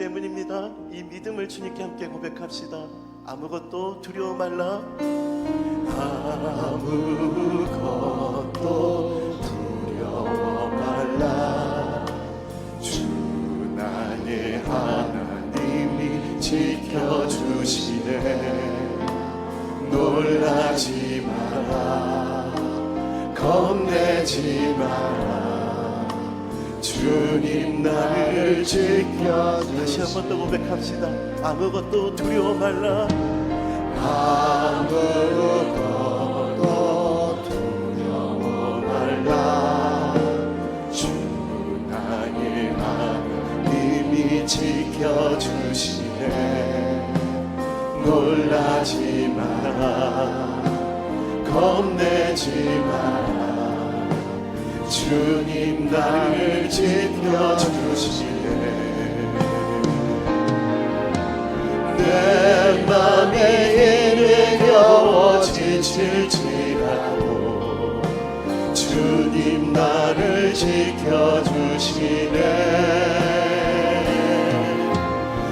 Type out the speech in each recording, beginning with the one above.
때문입니다. 이 믿음을 주님께 함께 고백합시다. 아무것도 두려워 말라. 아무것도 두려워 말라. 주 나의 하나님이 지켜주시네. 놀라지 마라. 겁내지 마라. 주님 나를 지켜주시네. 다시 한 번 더 고백합시다. 아무것도 두려워 말라. 아무것도 두려워 말라. 주 나의 하나님이 지켜주시네. 놀라지 마라. 겁내지 마라. 주님 나를 지켜주시네. 내 맘에 힘겨워 지칠지라도 주님 나를 지켜주시네.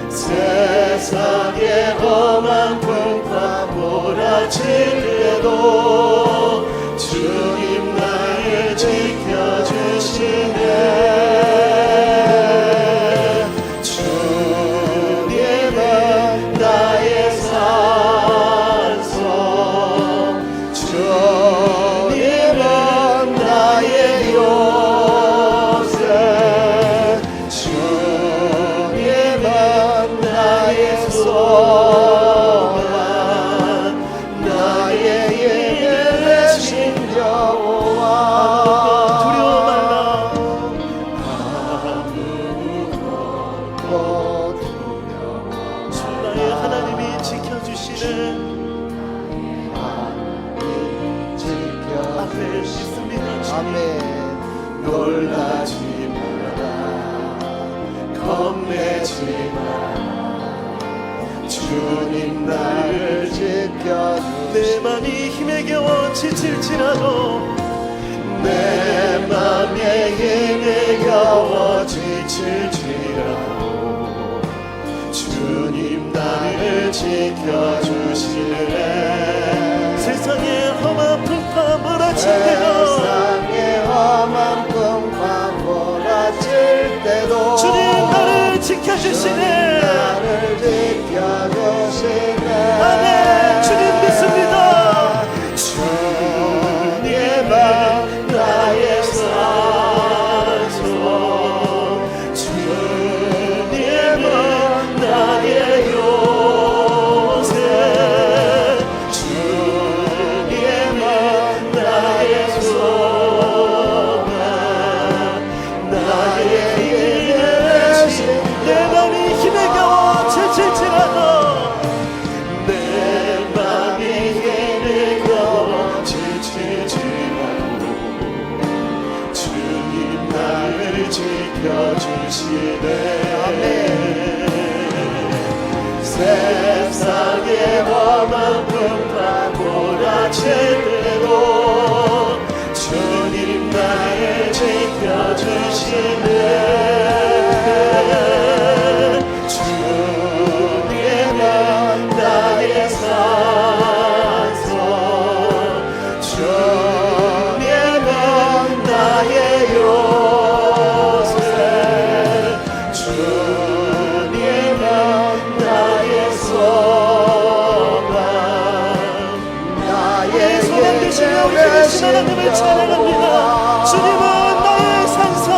세상에 험한 풍파 몰아칠 때도 주님 나를 지켜주시네. 주님은 나의 산성, 주님은 나의 요새, 주님은 나의 소망, 나의 예배신 여호와. 두려워 말라. 아무것도 두려워 말라. 주 나의 하나님이 지켜주시네. 아멘. 믿습니다. 아멘. 놀라지 마라. 겁내지 마라. 주님 나를 지켜주시네. 내 맘이 힘에 겨워 지칠지라도, 내 맘에 힘에 겨워 지칠지라도 주님 나를 지켜주시네. 세상에 험한 풍파 몰아칠 때도, 세상에 험한 풍파 몰아칠 때도 주님 나를 지켜주시네. 나를 지켜주시네. 아멘. 주님 믿습니다. 주님은 나의 산소, 주님은 나의 요새, 주님은 나의 소망, 나의 예배신. 내 맘이 힘에 겨워 지칠지라도, 내 맘이 힘에 겨워 지칠지라도 주님 나를 지켜주시네. 세상에 험한 풍파 몰아칠 때도 주님 나를 지켜주시네. 주님은 나의 산성, 주님은 나의 요새, 주님은 나의 소망, 나의 소망 되시며 우리 되신 하나님을 찬양합니다. 주님은 나의 산성,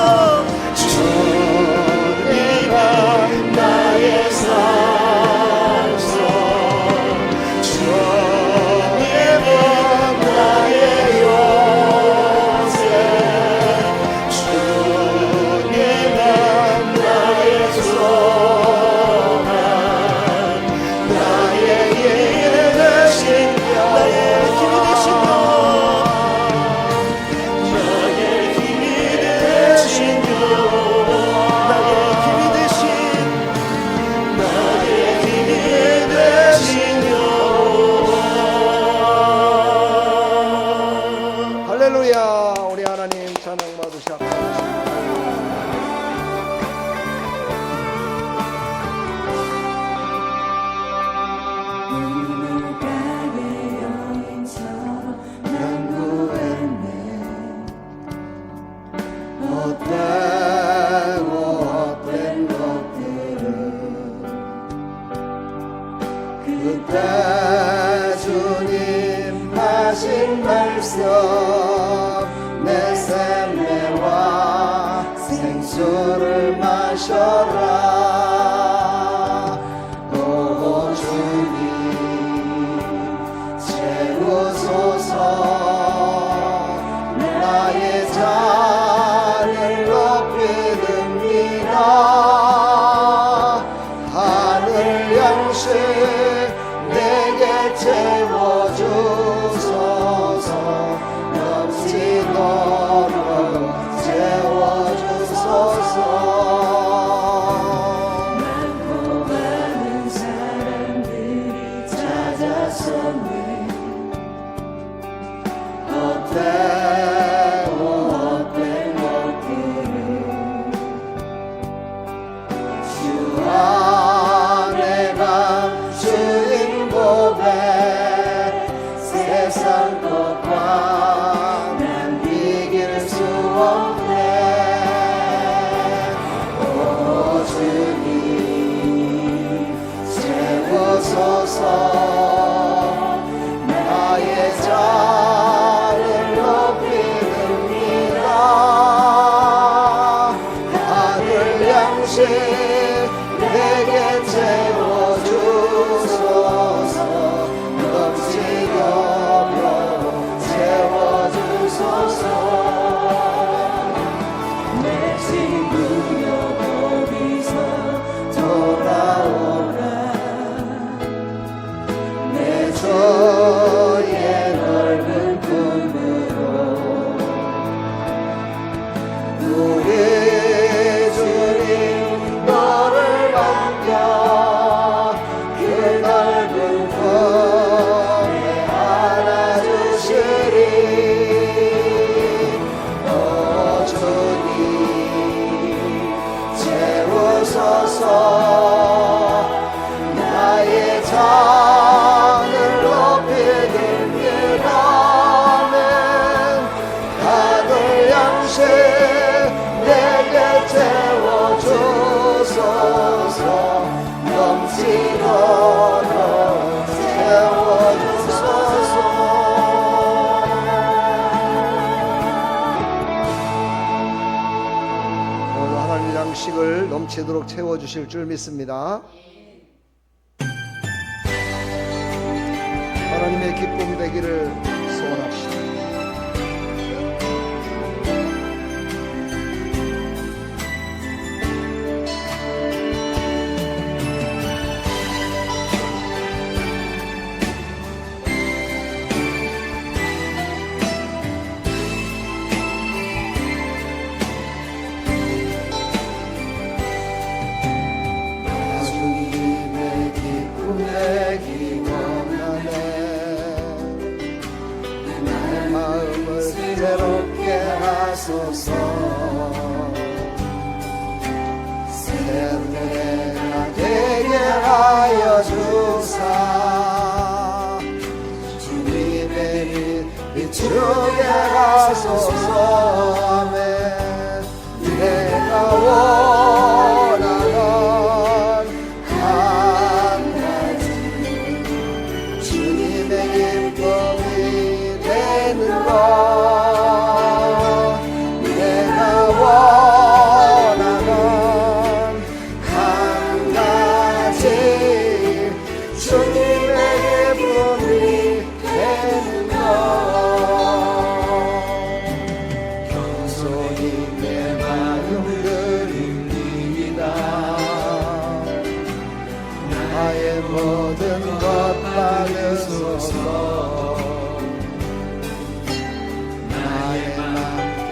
주님은 나의 산성, 주님은 나의 요새, 주님은 나의 소망, 나의 예배신, 나의 힘이 되신 것, 내 주님 하신 말씀 내 샘매와 생수를 마셔라. 오 주님 채우소서. 나의 잔을 높이 듭니다. 하늘 양식 내게 채워주소서. 넘치도록 채워주소서. 많고 많은 사람들이 찾아섰네. 헛된 것들을 주 안에 감추인 고백 세상 것과 난 이길 수 없네. 오 주님 채워소서. 나의 잔을 높이 듭니다. 하늘 양식 내게 채워주소서. 넘치도록 채워주소서. 내 친구여 거기서 돌아오라. 내 주의 넓은 품으로 우리 주님 너를 맡겨 그 넓은 품에 안아주시리. 오 주님 채우소서. 나의 잔을 높이 듭니다. 하늘 양식 내게 채워주소서. 넘치도록 채워주소서. 오늘 하나님 양식을 넘치도록 채워주실 줄 믿습니다. 하나님의 기쁨 되기를 소원합시다. 주님의 기쁨 되기 원하네. 내 마음을 새롭게 하소서. 새내가 되게 하여 주사. 주님의 빛 비추게 하소서. 아멘. 내가 원하는 한 가지 주님의 기쁨이 되는 것. 내가 원하는 한 가지 주님의 기쁨이 되는 것. 겸손히 내 마음 드립니다. 나의 모든 것 받으소서. 나의 맘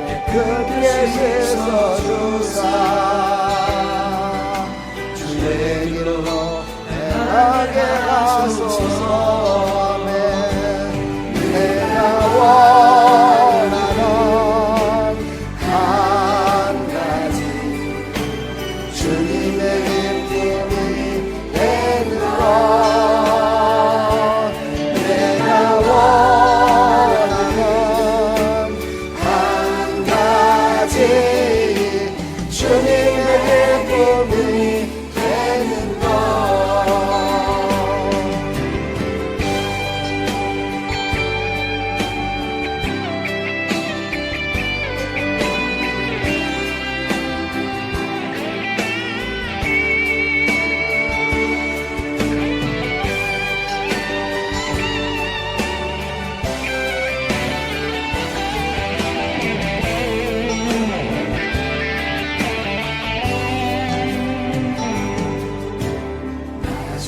깨끗게 씻어주사. 주의 길로 행하게 하소서. 아멘. 내가 원하는 한 가지 주님의 기쁨이 되는 것. 내가 원하는 한 가지 주님의 기쁨이 되는 것.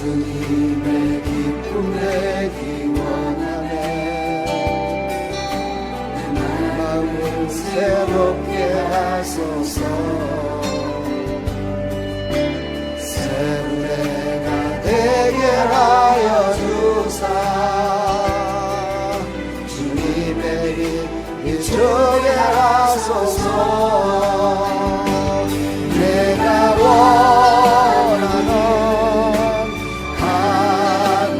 주님의 기쁨 내기 원하네. 내 마음을 새롭게 하소서. 새로 내가 되게 하여 주사. 주님의 길 이쪽에 하소서. 내가 원하는 한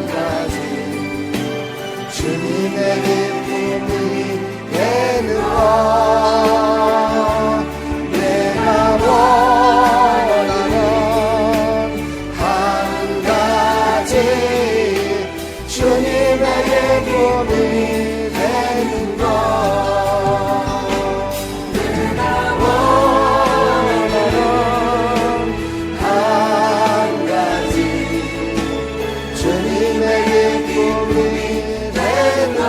가지 주님의 기쁨이 되는 것. 내가 원하는 한 가지 주님의 기쁨이 되는 것. 내가 원하는 한 가지 주님의 기쁨이 되는 것.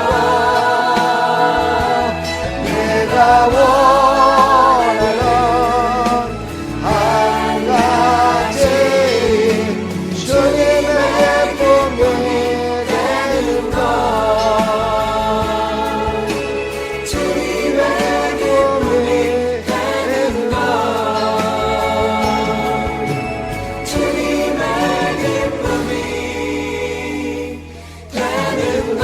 내가 원하는 한 가지 주님의 기쁨이 되는 것. 주님의 기쁨이 되는 것. 주님의 기쁨이 되는 것.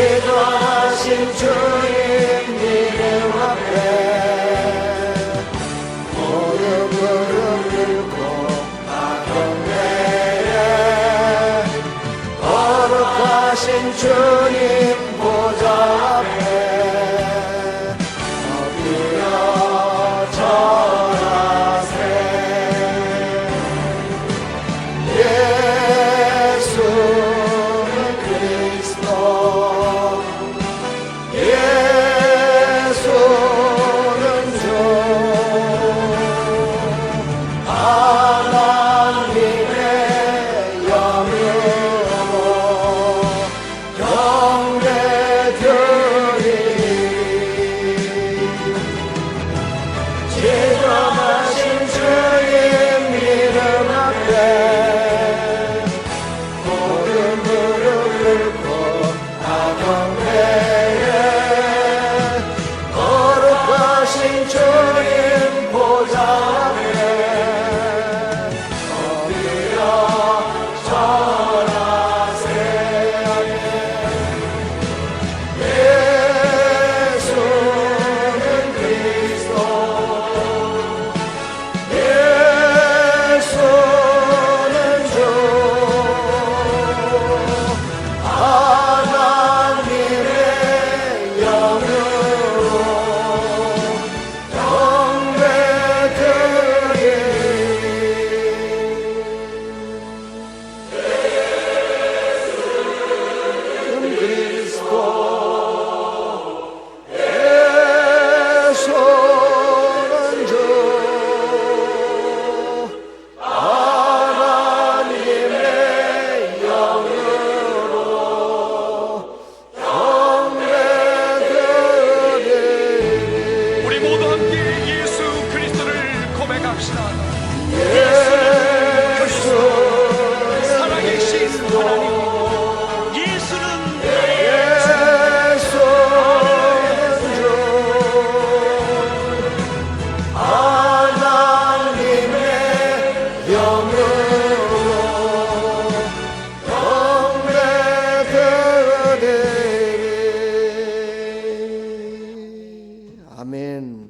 기도하신 주님 이름 앞에 모든 무릎 꿇고 아동내에 거룩하신 주님 보좌 앞에 엎드려 절하세. 예수는 그리스도, 예수는 주, 하나님의 영으로 경배 살아계신 하나님, 예수는 아멘.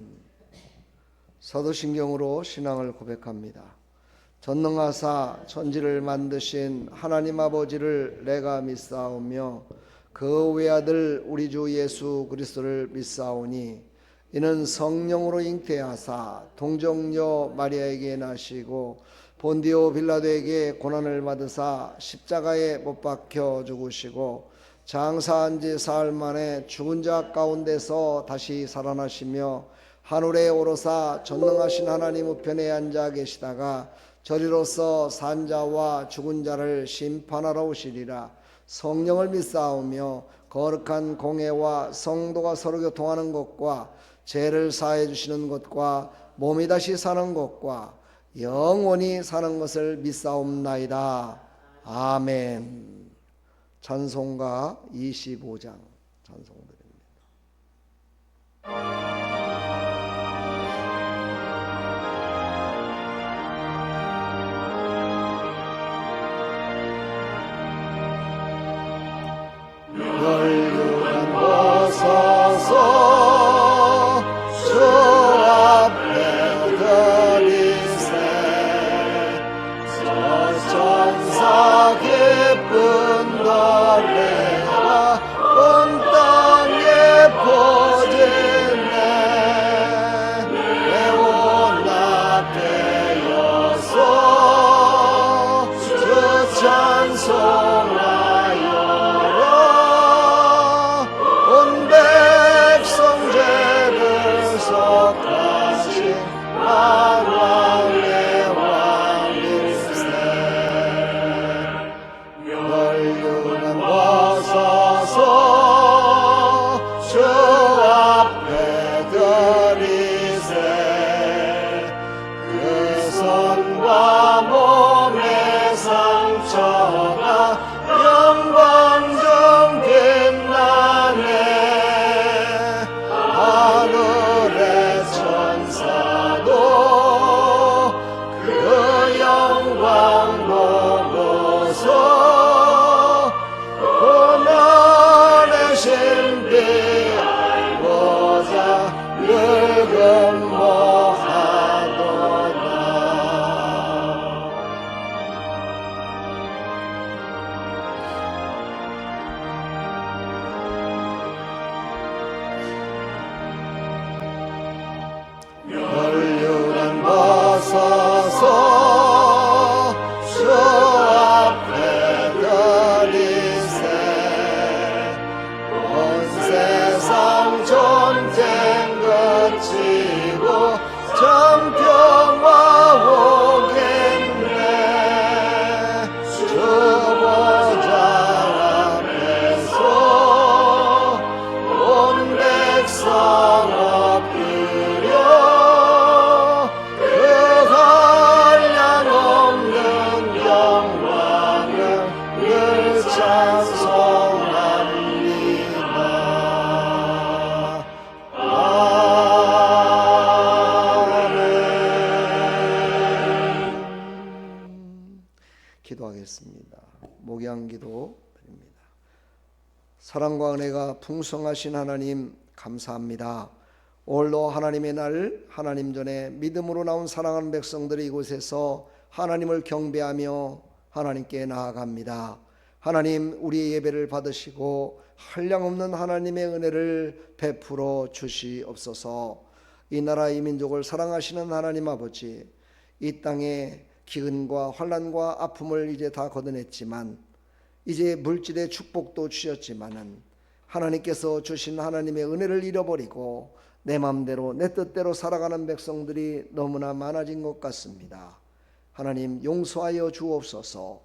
사도신경으로 신앙을 고백합니다. 전능하사 천지를 만드신 하나님 아버지를 내가 믿사오며 그 외아들 우리 주 예수 그리스도를 믿사오니 이는 성령으로 잉태하사 동정녀 마리아에게 나시고 본디오 빌라도에게 고난을 받으사 십자가에 못 박혀 죽으시고 장사한 지 사흘 만에 죽은 자 가운데서 다시 살아나시며 하늘에 오르사 전능하신 하나님 우편에 앉아 계시다가 저리로서 산자와 죽은 자를 심판하러 오시리라. 성령을 믿사오며 거룩한 공회와 성도가 서로 교통하는 것과 죄를 사해 주시는 것과 몸이 다시 사는 것과 영원히 사는 것을 믿사옵나이다. 아멘. 찬송가 25장 찬송드립니다. 혈육은 벗어서 주 앞에 드리세 저 천사 기쁜 노래가 온 땅에 퍼지네 내온 앞에여서 주 찬송하여 온 백성 죄를 속하신 만왕의 왕일세 혈육은 벗어서 주 앞에 드리세 그 손과 몸의 상처가 영광 좀 빛나네 하늘의 천사도 그 영광 보고서 고난의 신비 알고자 늘 근모하도다. 혈육은 벗어서 주 앞에 드리세 온 세상 전쟁 그치고 정평화 오겠네 주 보좌 앞에서 온 백성 엎드려 그 한량 없는 영광을 늘 찬송합니다. 아멘. 기도하겠습니다. 목양기도 드립니다. 사랑과 은혜가 풍성하신 하나님 감사합니다. 오늘도 하나님의 날 하나님 전에 믿음으로 나온 사랑하는 백성들이 이곳에서 하나님을 경배하며 하나님께 나아갑니다. 하나님 우리의 예배를 받으시고 한량없는 하나님의 은혜를 베풀어 주시옵소서. 이 나라 이 민족을 사랑하시는 하나님 아버지, 이 땅에 기근과 환난과 아픔을 이제 다 걷어냈지만 이제 물질의 축복도 주셨지만은 하나님께서 주신 하나님의 은혜를 잃어버리고 내 마음대로 내 뜻대로 살아가는 백성들이 너무나 많아진 것 같습니다. 하나님 용서하여 주옵소서.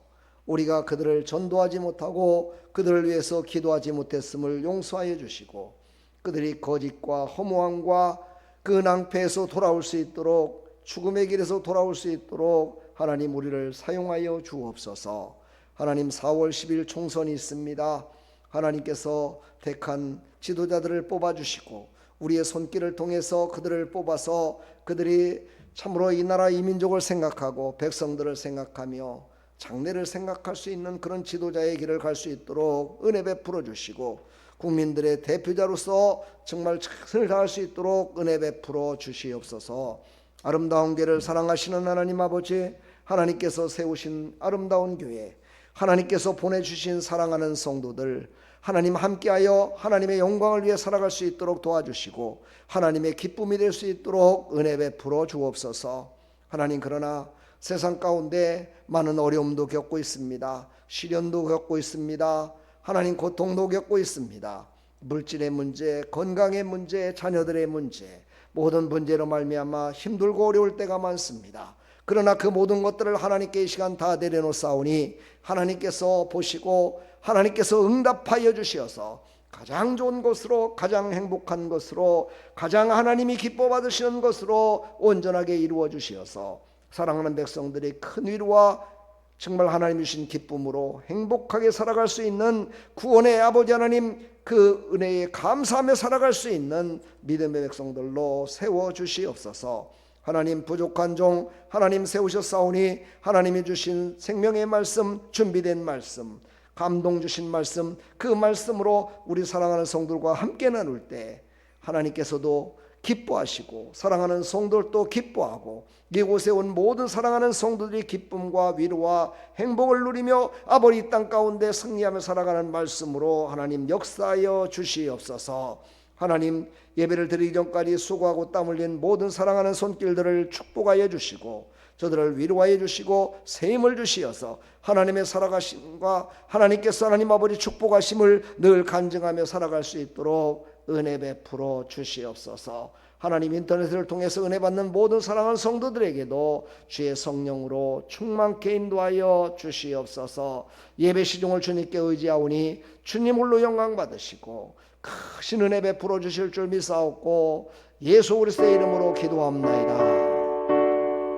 우리가 그들을 전도하지 못하고 그들을 위해서 기도하지 못했음을 용서하여 주시고 그들이 거짓과 허무함과 그 낭패에서 돌아올 수 있도록 죽음의 길에서 돌아올 수 있도록 하나님 우리를 사용하여 주옵소서. 하나님 4월 10일 총선이 있습니다. 하나님께서 택한 지도자들을 뽑아주시고 우리의 손길을 통해서 그들을 뽑아서 그들이 참으로 이 나라 이 민족을 생각하고 백성들을 생각하며 장래를 생각할 수 있는 그런 지도자의 길을 갈 수 있도록 은혜 베풀어 주시고 국민들의 대표자로서 정말 최선을 다할 수 있도록 은혜 베풀어 주시옵소서. 아름다운 교회를 사랑하시는 하나님 아버지, 하나님께서 세우신 아름다운 교회, 하나님께서 보내주신 사랑하는 성도들, 하나님 함께하여 하나님의 영광을 위해 살아갈 수 있도록 도와주시고 하나님의 기쁨이 될 수 있도록 은혜 베풀어 주옵소서. 하나님, 그러나 세상 가운데 많은 어려움도 겪고 있습니다. 시련도 겪고 있습니다. 하나님, 고통도 겪고 있습니다. 물질의 문제, 건강의 문제, 자녀들의 문제, 모든 문제로 말미암아 힘들고 어려울 때가 많습니다. 그러나 그 모든 것들을 하나님께 이 시간 다 내려놓사오니 하나님께서 보시고 하나님께서 응답하여 주시어서 가장 좋은 것으로, 가장 행복한 것으로, 가장 하나님이 기뻐 받으시는 것으로 온전하게 이루어 주시어서 사랑하는 백성들이 큰 위로와 정말 하나님이 주신 기쁨으로 행복하게 살아갈 수 있는 구원의 아버지 하나님, 그 은혜에 감사하며 살아갈 수 있는 믿음의 백성들로 세워주시옵소서. 하나님, 부족한 종 하나님 세우셨사오니 하나님이 주신 생명의 말씀, 준비된 말씀, 감동 주신 말씀, 그 말씀으로 우리 사랑하는 성들과 함께 나눌 때 하나님께서도 기뻐하시고 사랑하는 성들도 기뻐하고 이곳에 온 모든 사랑하는 성도들이 기쁨과 위로와 행복을 누리며 아버지 땅 가운데 승리하며 살아가는 말씀으로 하나님 역사하여 주시옵소서. 하나님, 예배를 드리기 전까지 수고하고 땀 흘린 모든 사랑하는 손길들을 축복하여 주시고 저들을 위로하여 주시고 새 힘을 주시어서 하나님의 살아가심과 하나님께서 하나님 아버지 축복하심을 늘 간증하며 살아갈 수 있도록 은혜 베풀어 주시옵소서. 하나님, 인터넷을 통해서 은혜 받는 모든 사랑하는 성도들에게도 주의 성령으로 충만케 인도하여 주시옵소서. 예배 시종을 주님께 의지하오니 주님 홀로 영광 받으시고 크신 은혜 베풀어 주실 줄 믿사옵고 예수 그리스도의 이름으로 기도합나이다.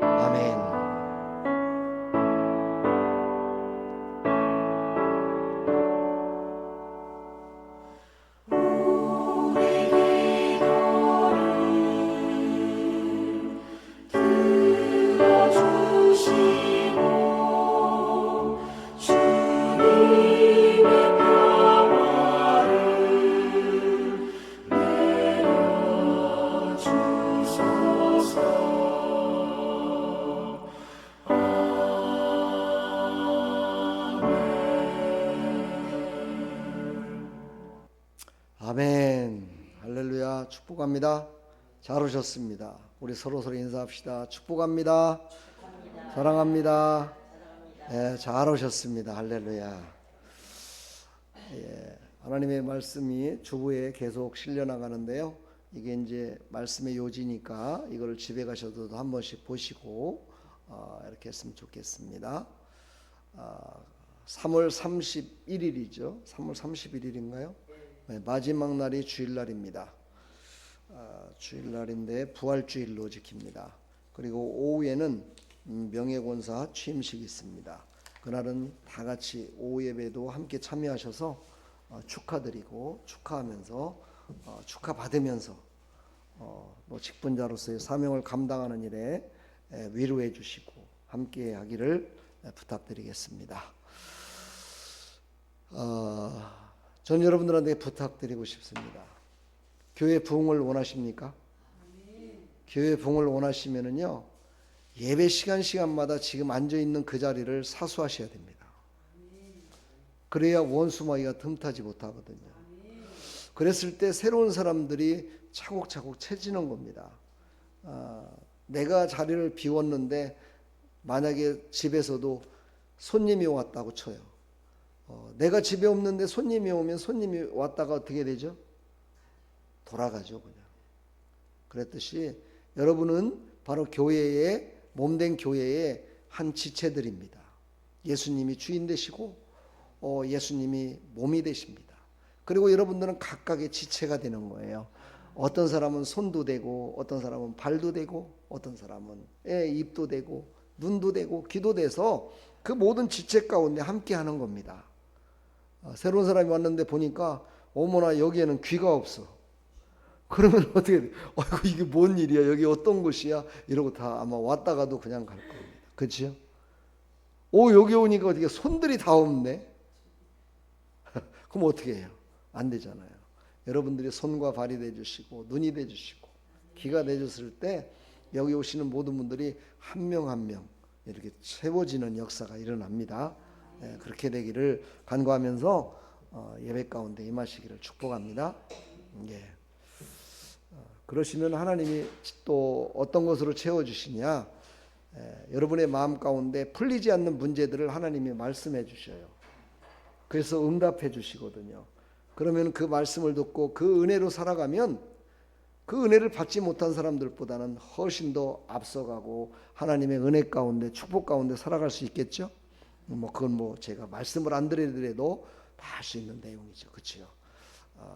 아멘. 아멘. 할렐루야. 축복합니다. 잘 오셨습니다. 우리 서로 인사합시다. 축복합니다. 사랑합니다. 네, 잘 오셨습니다. 할렐루야. 하나님의 말씀이 주부에 계속 실려나가는데요. 이게 이제 말씀의 요지니까 이걸 집에 가셔도 한 번씩 보시고 이렇게 했으면 좋겠습니다. 3월 31일이죠. 3월 31일인가요? 네, 마지막 날이 주일날입니다. 주일날인데 부활주일로 지킵니다. 그리고 오후에는 명예권사 취임식이 있습니다. 그날은 다 같이 오후 예배도 함께 참여하셔서 축하드리고 축하하면서 축하받으면서 또 직분자로서의 사명을 감당하는 일에 위로해 주시고 함께 하기를 부탁드리겠습니다. 전 여러분들한테 부탁드리고 싶습니다. 교회 부흥을 원하십니까? 교회 부흥을 원하시면은요, 예배 시간마다 지금 앉아 있는 그 자리를 사수하셔야 됩니다. 그래야 원수마귀가 틈타지 못하거든요. 그랬을 때 새로운 사람들이 차곡차곡 채지는 겁니다. 내가 자리를 비웠는데 만약에 집에서도 손님이 왔다고 쳐요. 내가 집에 없는데 손님이 오면 손님이 왔다가 어떻게 되죠? 돌아가죠, 그냥. 그랬듯이 여러분은 바로 교회의 몸된 교회의 한 지체들입니다. 예수님이 주인 되시고 예수님이 몸이 되십니다. 그리고 여러분들은 각각의 지체가 되는 거예요. 어떤 사람은 손도 되고, 어떤 사람은 발도 되고, 어떤 사람은 입도 되고, 눈도 되고, 귀도 돼서 그 모든 지체 가운데 함께 하는 겁니다. 새로운 사람이 왔는데 보니까 어머나 여기에는 귀가 없어. 그러면 어떻게 돼? 아이고 이게 뭔 일이야? 여기 어떤 곳이야? 이러고 다 아마 왔다가도 그냥 갈 겁니다. 그렇죠? 여기 오니까 어떻게 손들이 다 없네. 그럼 어떻게 해요? 안 되잖아요. 여러분들이 손과 발이 돼주시고 눈이 돼주시고 귀가 돼줬을 때 여기 오시는 모든 분들이 한 명 한 명 이렇게 채워지는 역사가 일어납니다. 그렇게 되기를 간구하면서 예배 가운데 임하시기를 축복합니다. 예. 그러시면 하나님이 또 어떤 것으로 채워주시냐, 여러분의 마음 가운데 풀리지 않는 문제들을 하나님이 말씀해 주셔요. 그래서 응답해 주시거든요. 그러면 그 말씀을 듣고 그 은혜로 살아가면 그 은혜를 받지 못한 사람들보다는 훨씬 더 앞서가고 하나님의 은혜 가운데 축복 가운데 살아갈 수 있겠죠. 그건 제가 말씀을 안 드리더라도 다 할 수 있는 내용이죠. 그렇죠?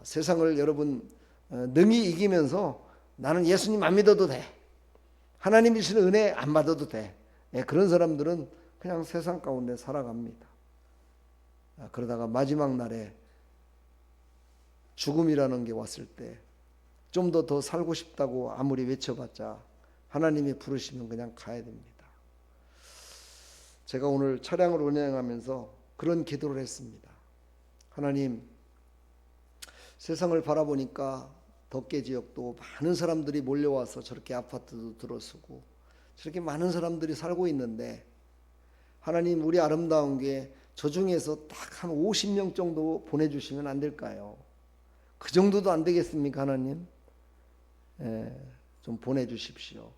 세상을 여러분 능히 이기면서 나는 예수님 안 믿어도 돼, 하나님 주시는 은혜 안 받아도 돼, 그런 사람들은 그냥 세상 가운데 살아갑니다. 그러다가 마지막 날에 죽음이라는 게 왔을 때 좀 더 살고 싶다고 아무리 외쳐봤자 하나님이 부르시면 그냥 가야 됩니다. 제가 오늘 차량을 운행하면서 그런 기도를 했습니다. 하나님, 세상을 바라보니까 덕계 지역도 많은 사람들이 몰려와서 저렇게 아파트도 들어서고 저렇게 많은 사람들이 살고 있는데, 하나님 우리 아름다운 게 저 중에서 딱 한 50명 정도 보내주시면 안 될까요? 그 정도도 안 되겠습니까 하나님? 좀 보내주십시오.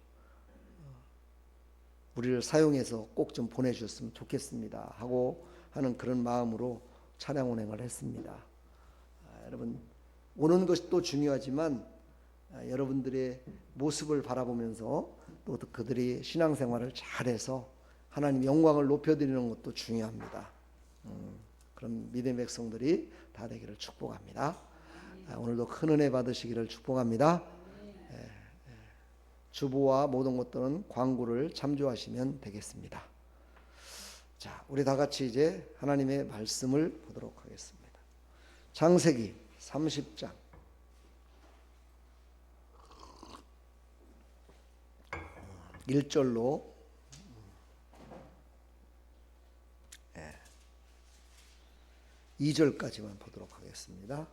우리를 사용해서 꼭 좀 보내주셨으면 좋겠습니다 하고 하는 그런 마음으로 차량 운행을 했습니다. 여러분, 오는 것이 또 중요하지만 여러분들의 모습을 바라보면서 또 그들이 신앙생활을 잘해서 하나님 영광을 높여드리는 것도 중요합니다. 그런 믿음의 백성들이 다 되기를 축복합니다. 오늘도 큰 은혜 받으시기를 축복합니다. 주보와 모든 것들은 광고를 참조하시면 되겠습니다. 자, 우리 다 같이 이제 하나님의 말씀을 보도록 하겠습니다. 창세기 30장 1절로 2절까지만 보도록 하겠습니다.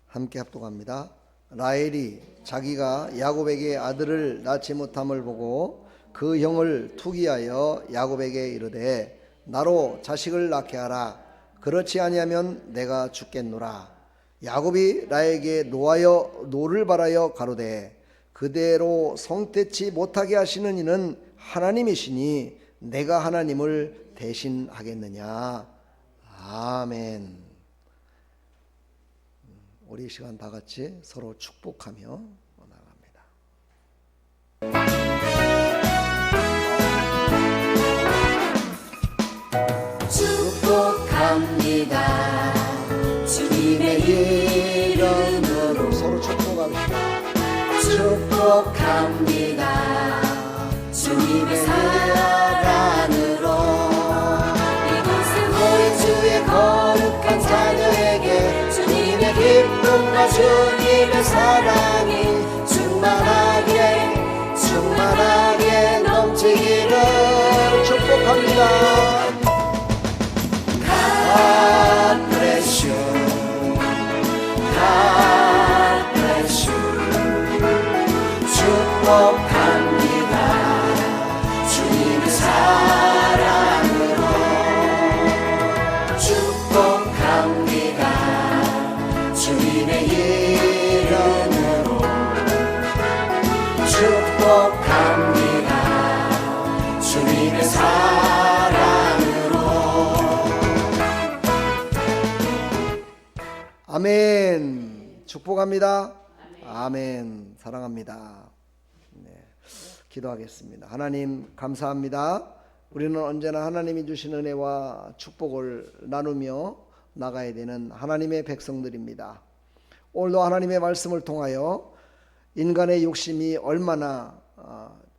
함께 합독합니다. 라헬이 자기가 야곱에게 아들을 낳지 못함을 보고 그 형을 투기하여 야곱에게 이르되 나로 자식을 낳게 하라. 그렇지 아니하면 내가 죽겠노라. 야곱이 라헬에게 노를 바라여 가로되 그대로 성태치 못하게 하시는 이는 하나님이시니 내가 하나님을 대신하겠느냐. 아멘. 우리 이 시간 다 같이 서로 축복하며 나갑니다. 축복합니다. 주님의 이름으로 서로 축복합시다. 축복합니다. 주님의 사랑으로 이곳은 우리 주의 거룩한 자녀에게 주님의 기쁨과 주님의 사랑이 충만하게 넘치기를 축복합니다. God bless you. God bless you. 축복합니다. 주님의 사랑으로 축복합니다. 주님의 이름으로 축복합니다. 주님의 사랑으로. 아멘. 축복합니다. 아멘. 사랑합니다. 기도하겠습니다. 하나님 감사합니다. 우리는 언제나 하나님이 주신 은혜와 축복을 나누며 나가야 되는 하나님의 백성들입니다. 오늘도 하나님의 말씀을 통하여 인간의 욕심이 얼마나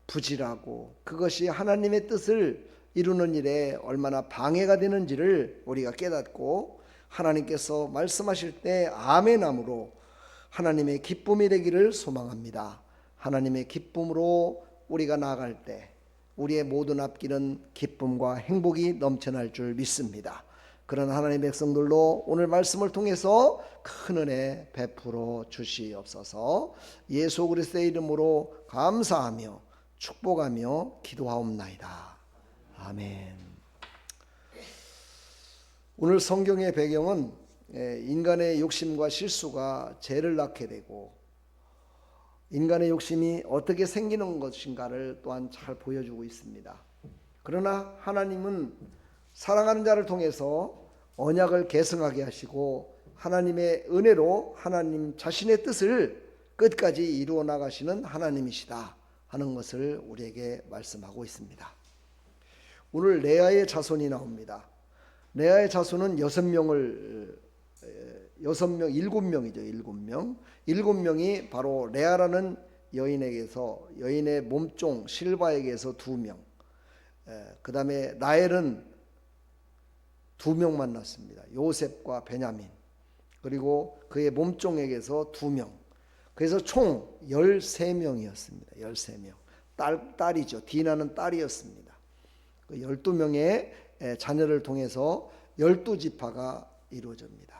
부질하고 그것이 하나님의 뜻을 이루는 일에 얼마나 방해가 되는지를 우리가 깨닫고 하나님께서 말씀하실 때 아멘함으로 하나님의 기쁨이 되기를 소망합니다. 하나님의 기쁨으로 우리가 나아갈 때 우리의 모든 앞길은 기쁨과 행복이 넘쳐날 줄 믿습니다. 그런 하나님의 백성들로 오늘 말씀을 통해서 큰 은혜 베풀어 주시옵소서. 예수 그리스도의 이름으로 감사하며 축복하며 기도하옵나이다. 아멘. 오늘 성경의 배경은 인간의 욕심과 실수가 죄를 낳게 되고 인간의 욕심이 어떻게 생기는 것인가를 또한 잘 보여주고 있습니다. 그러나 하나님은 사랑하는 자를 통해서 언약을 계승하게 하시고 하나님의 은혜로 하나님 자신의 뜻을 끝까지 이루어 나가시는 하나님이시다 하는 것을 우리에게 말씀하고 있습니다. 오늘 레아의 자손이 나옵니다. 레아의 자손은 7명이죠. 7명. 7명이 바로 레아라는 여인의 몸종 실바에게서 2명. 그 다음에 라헬은 2명 만났습니다. 요셉과 베냐민. 그리고 그의 몸종에게서 2명. 그래서 총 13명이었습니다. 13명. 딸이죠. 디나는 딸이었습니다. 그 12명의 자녀를 통해서 12지파가 이루어집니다.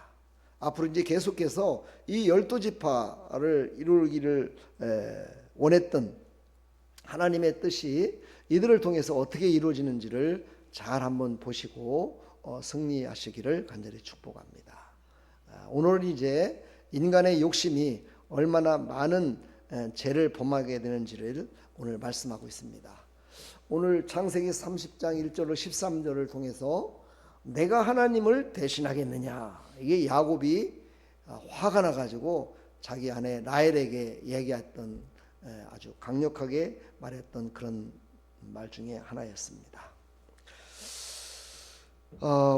앞으로 이제 계속해서 이 12지파를 이루기를 원했던 하나님의 뜻이 이들을 통해서 어떻게 이루어지는지를 잘 한번 보시고 승리하시기를 간절히 축복합니다. 오늘 이제 인간의 욕심이 얼마나 많은 죄를 범하게 되는지를 오늘 말씀하고 있습니다. 오늘 창세기 30장 1절로 13절을 통해서 내가 하나님을 대신하겠느냐, 이게 야곱이 화가 나가지고 자기 아내 라헬에게 얘기했던 아주 강력하게 말했던 그런 말 중에 하나였습니다.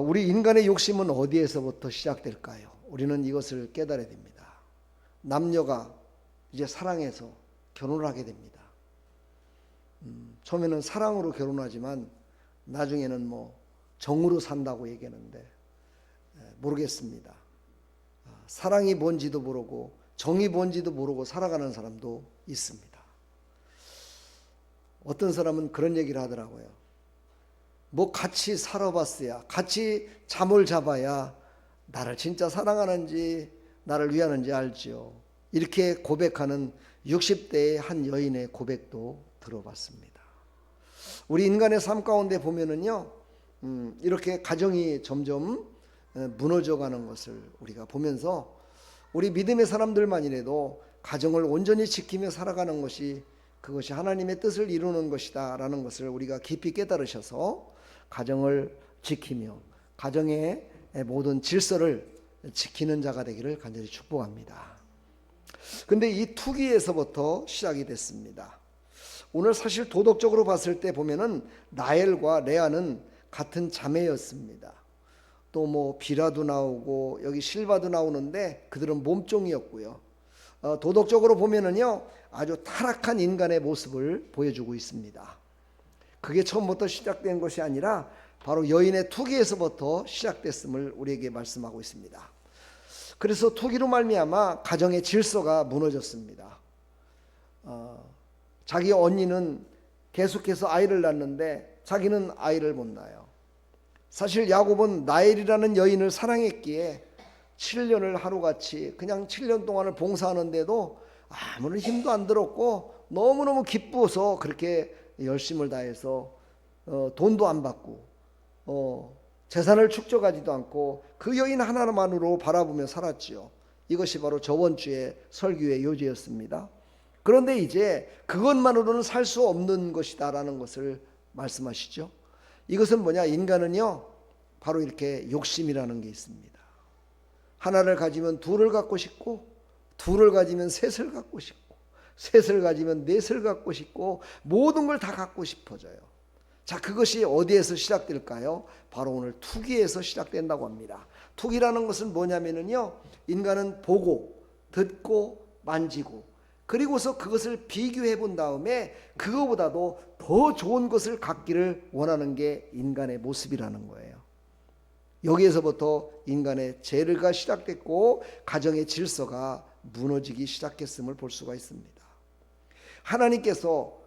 우리 인간의 욕심은 어디에서부터 시작될까요? 우리는 이것을 깨달아야 됩니다. 남녀가 이제 사랑해서 결혼을 하게 됩니다. 처음에는 사랑으로 결혼하지만 나중에는 정으로 산다고 얘기하는데 모르겠습니다. 사랑이 뭔지도 모르고 정이 뭔지도 모르고 살아가는 사람도 있습니다. 어떤 사람은 그런 얘기를 하더라고요. 같이 살아봤어야, 같이 잠을 잡아야 나를 진짜 사랑하는지 나를 위하는지 알지요. 이렇게 고백하는 60대의 한 여인의 고백도 들어봤습니다. 우리 인간의 삶 가운데 보면은요, 이렇게 가정이 점점 무너져가는 것을 우리가 보면서 우리 믿음의 사람들만이라도 가정을 온전히 지키며 살아가는 것이 그것이 하나님의 뜻을 이루는 것이다 라는 것을 우리가 깊이 깨달으셔서 가정을 지키며 가정의 모든 질서를 지키는 자가 되기를 간절히 축복합니다. 근데 이 투기에서부터 시작이 됐습니다. 오늘 사실 도덕적으로 봤을 때 보면은 라헬과 레아는 같은 자매였습니다. 또 비라도 나오고 여기 실바도 나오는데 그들은 몸종이었고요. 도덕적으로 보면은요 아주 타락한 인간의 모습을 보여주고 있습니다. 그게 처음부터 시작된 것이 아니라 바로 여인의 투기에서부터 시작됐음을 우리에게 말씀하고 있습니다. 그래서 투기로 말미암아 가정의 질서가 무너졌습니다. 자기 언니는 계속해서 아이를 낳는데 자기는 아이를 못 낳아요. 사실 야곱은 라헬이라는 여인을 사랑했기에 7년을 하루같이 그냥 7년 동안을 봉사하는데도 아무런 힘도 안 들었고 너무너무 기쁘어서 그렇게 열심을 다해서 돈도 안 받고 재산을 축적하지도 않고 그 여인 하나만으로 바라보며 살았지요. 이것이 바로 저번 주에 설교의 요지였습니다. 그런데 이제 그것만으로는 살 수 없는 것이다 라는 것을 말씀하시죠. 이것은 뭐냐, 인간은요 바로 이렇게 욕심이라는 게 있습니다. 하나를 가지면 둘을 갖고 싶고, 둘을 가지면 셋을 갖고 싶고, 셋을 가지면 넷을 갖고 싶고, 모든 걸 다 갖고 싶어져요. 자, 그것이 어디에서 시작될까요? 바로 오늘 투기에서 시작된다고 합니다. 투기라는 것은 뭐냐면요, 인간은 보고 듣고 만지고 그리고서 그것을 비교해 본 다음에 그거보다도 더 좋은 것을 갖기를 원하는 게 인간의 모습이라는 거예요. 여기에서부터 인간의 죄가 시작됐고 가정의 질서가 무너지기 시작했음을 볼 수가 있습니다. 하나님께서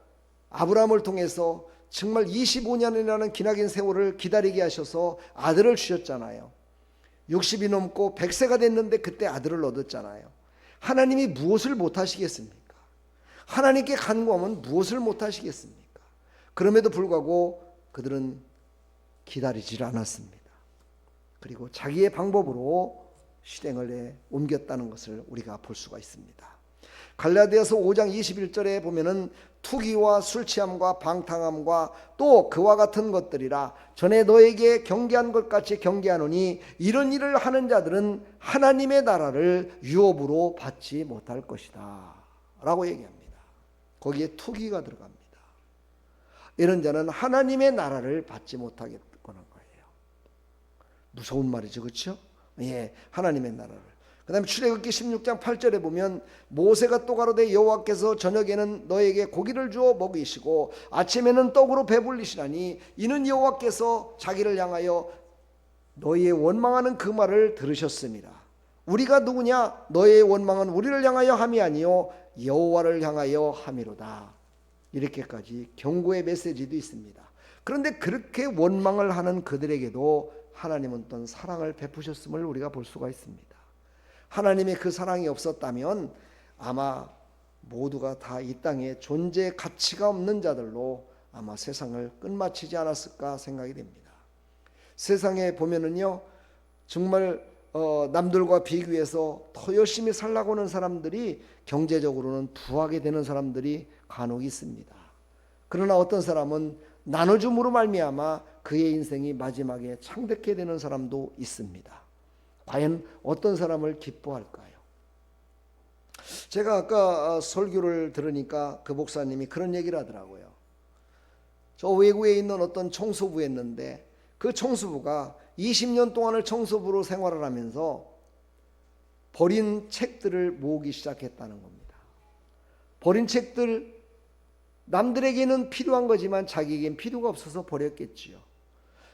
아브라함을 통해서 정말 25년이라는 기나긴 세월을 기다리게 하셔서 아들을 주셨잖아요. 60이 넘고 100세가 됐는데 그때 아들을 얻었잖아요. 하나님이 무엇을 못하시겠습니까? 하나님께 간구하면 무엇을 못하시겠습니까? 그럼에도 불구하고 그들은 기다리질 않았습니다. 그리고 자기의 방법으로 실행을 옮겼다는 것을 우리가 볼 수가 있습니다. 갈라디아서 5장 21절에 보면은 투기와 술취함과 방탕함과 또 그와 같은 것들이라 전에 너에게 경계한 것 같이 경계하노니 이런 일을 하는 자들은 하나님의 나라를 유업으로 받지 못할 것이다 라고 얘기합니다. 거기에 투기가 들어갑니다. 이런 자는 하나님의 나라를 받지 못하겠다는 거예요. 무서운 말이죠, 그렇죠? 예, 하나님의 나라를. 그 다음에 출애굽기 16장 8절에 보면 모세가 또 가로되 여호와께서 저녁에는 너에게 고기를 주어 먹이시고 아침에는 떡으로 배불리시라니 이는 여호와께서 자기를 향하여 너희의 원망하는 그 말을 들으셨습니다. 우리가 누구냐? 너희의 원망은 우리를 향하여 함이 아니요 여호와를 향하여 함이로다. 이렇게까지 경고의 메시지도 있습니다. 그런데 그렇게 원망을 하는 그들에게도 하나님은 어떤 사랑을 베푸셨음을 우리가 볼 수가 있습니다. 하나님의 그 사랑이 없었다면 아마 모두가 다 이 땅에 존재 가치가 없는 자들로 아마 세상을 끝마치지 않았을까 생각이 됩니다. 세상에 보면은요 정말 남들과 비교해서 더 열심히 살라고 하는 사람들이 경제적으로는 부하게 되는 사람들이 간혹 있습니다. 그러나 어떤 사람은 나눠줌으로 말미암아 그의 인생이 마지막에 창백해 되는 사람도 있습니다. 과연 어떤 사람을 기뻐할까요? 제가 아까 설교를 들으니까 그 목사님이 그런 얘기를 하더라고요. 저 외국에 있는 어떤 청소부였는데 그 청소부가 20년 동안을 청소부로 생활을 하면서 버린 책들을 모으기 시작했다는 겁니다. 버린 책들 남들에게는 필요한 거지만 자기에겐 필요가 없어서 버렸겠지요.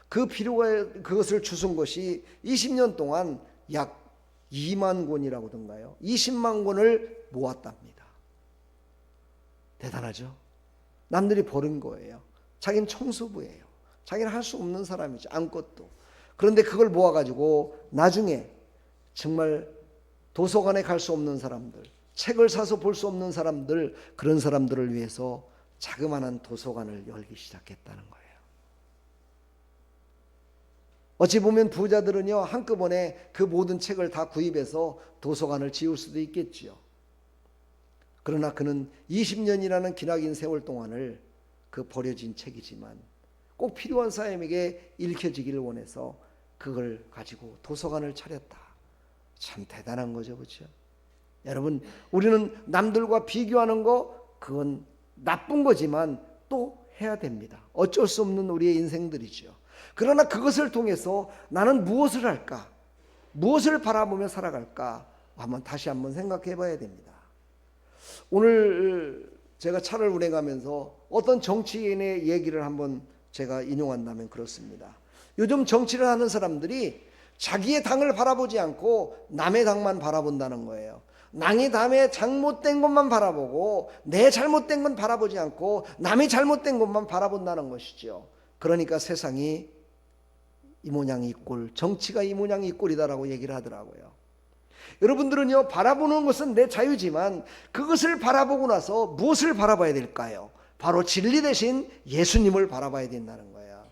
그것을 주순 것이 20년 동안 약 2만 권이라고든가요. 20만 권을 모았답니다. 대단하죠. 남들이 버린 거예요. 자기는 청소부예요. 자기는 할 수 없는 사람이죠. 아무것도. 그런데 그걸 모아가지고 나중에 정말 도서관에 갈 수 없는 사람들, 책을 사서 볼 수 없는 사람들, 그런 사람들을 위해서 자그마한 도서관을 열기 시작했다는 거예요. 어찌 보면 부자들은요 한꺼번에 그 모든 책을 다 구입해서 도서관을 지을 수도 있겠지요. 그러나 그는 20년이라는 기나긴 세월 동안을 그 버려진 책이지만 꼭 필요한 사람에게 읽혀지기를 원해서 그걸 가지고 도서관을 차렸다. 참 대단한 거죠, 그렇죠? 여러분, 우리는 남들과 비교하는 거 그건 나쁜 거지만 또 해야 됩니다. 어쩔 수 없는 우리의 인생들이죠. 그러나 그것을 통해서 나는 무엇을 할까? 무엇을 바라보며 살아갈까? 다시 한번 생각해 봐야 됩니다. 오늘 제가 차를 운행하면서 어떤 정치인의 얘기를 한번 제가 인용한다면 그렇습니다. 요즘 정치를 하는 사람들이 자기의 당을 바라보지 않고 남의 당만 바라본다는 거예요. 남의 당의 잘못된 것만 바라보고 내 잘못된 건 바라보지 않고 남의 잘못된 것만 바라본다는 것이죠. 그러니까 세상이 이 모양이 꼴, 정치가 이 모양이 꼴이다라고 얘기를 하더라고요. 여러분들은요 바라보는 것은 내 자유지만 그것을 바라보고 나서 무엇을 바라봐야 될까요? 바로 진리 대신 예수님을 바라봐야 된다는 거예요.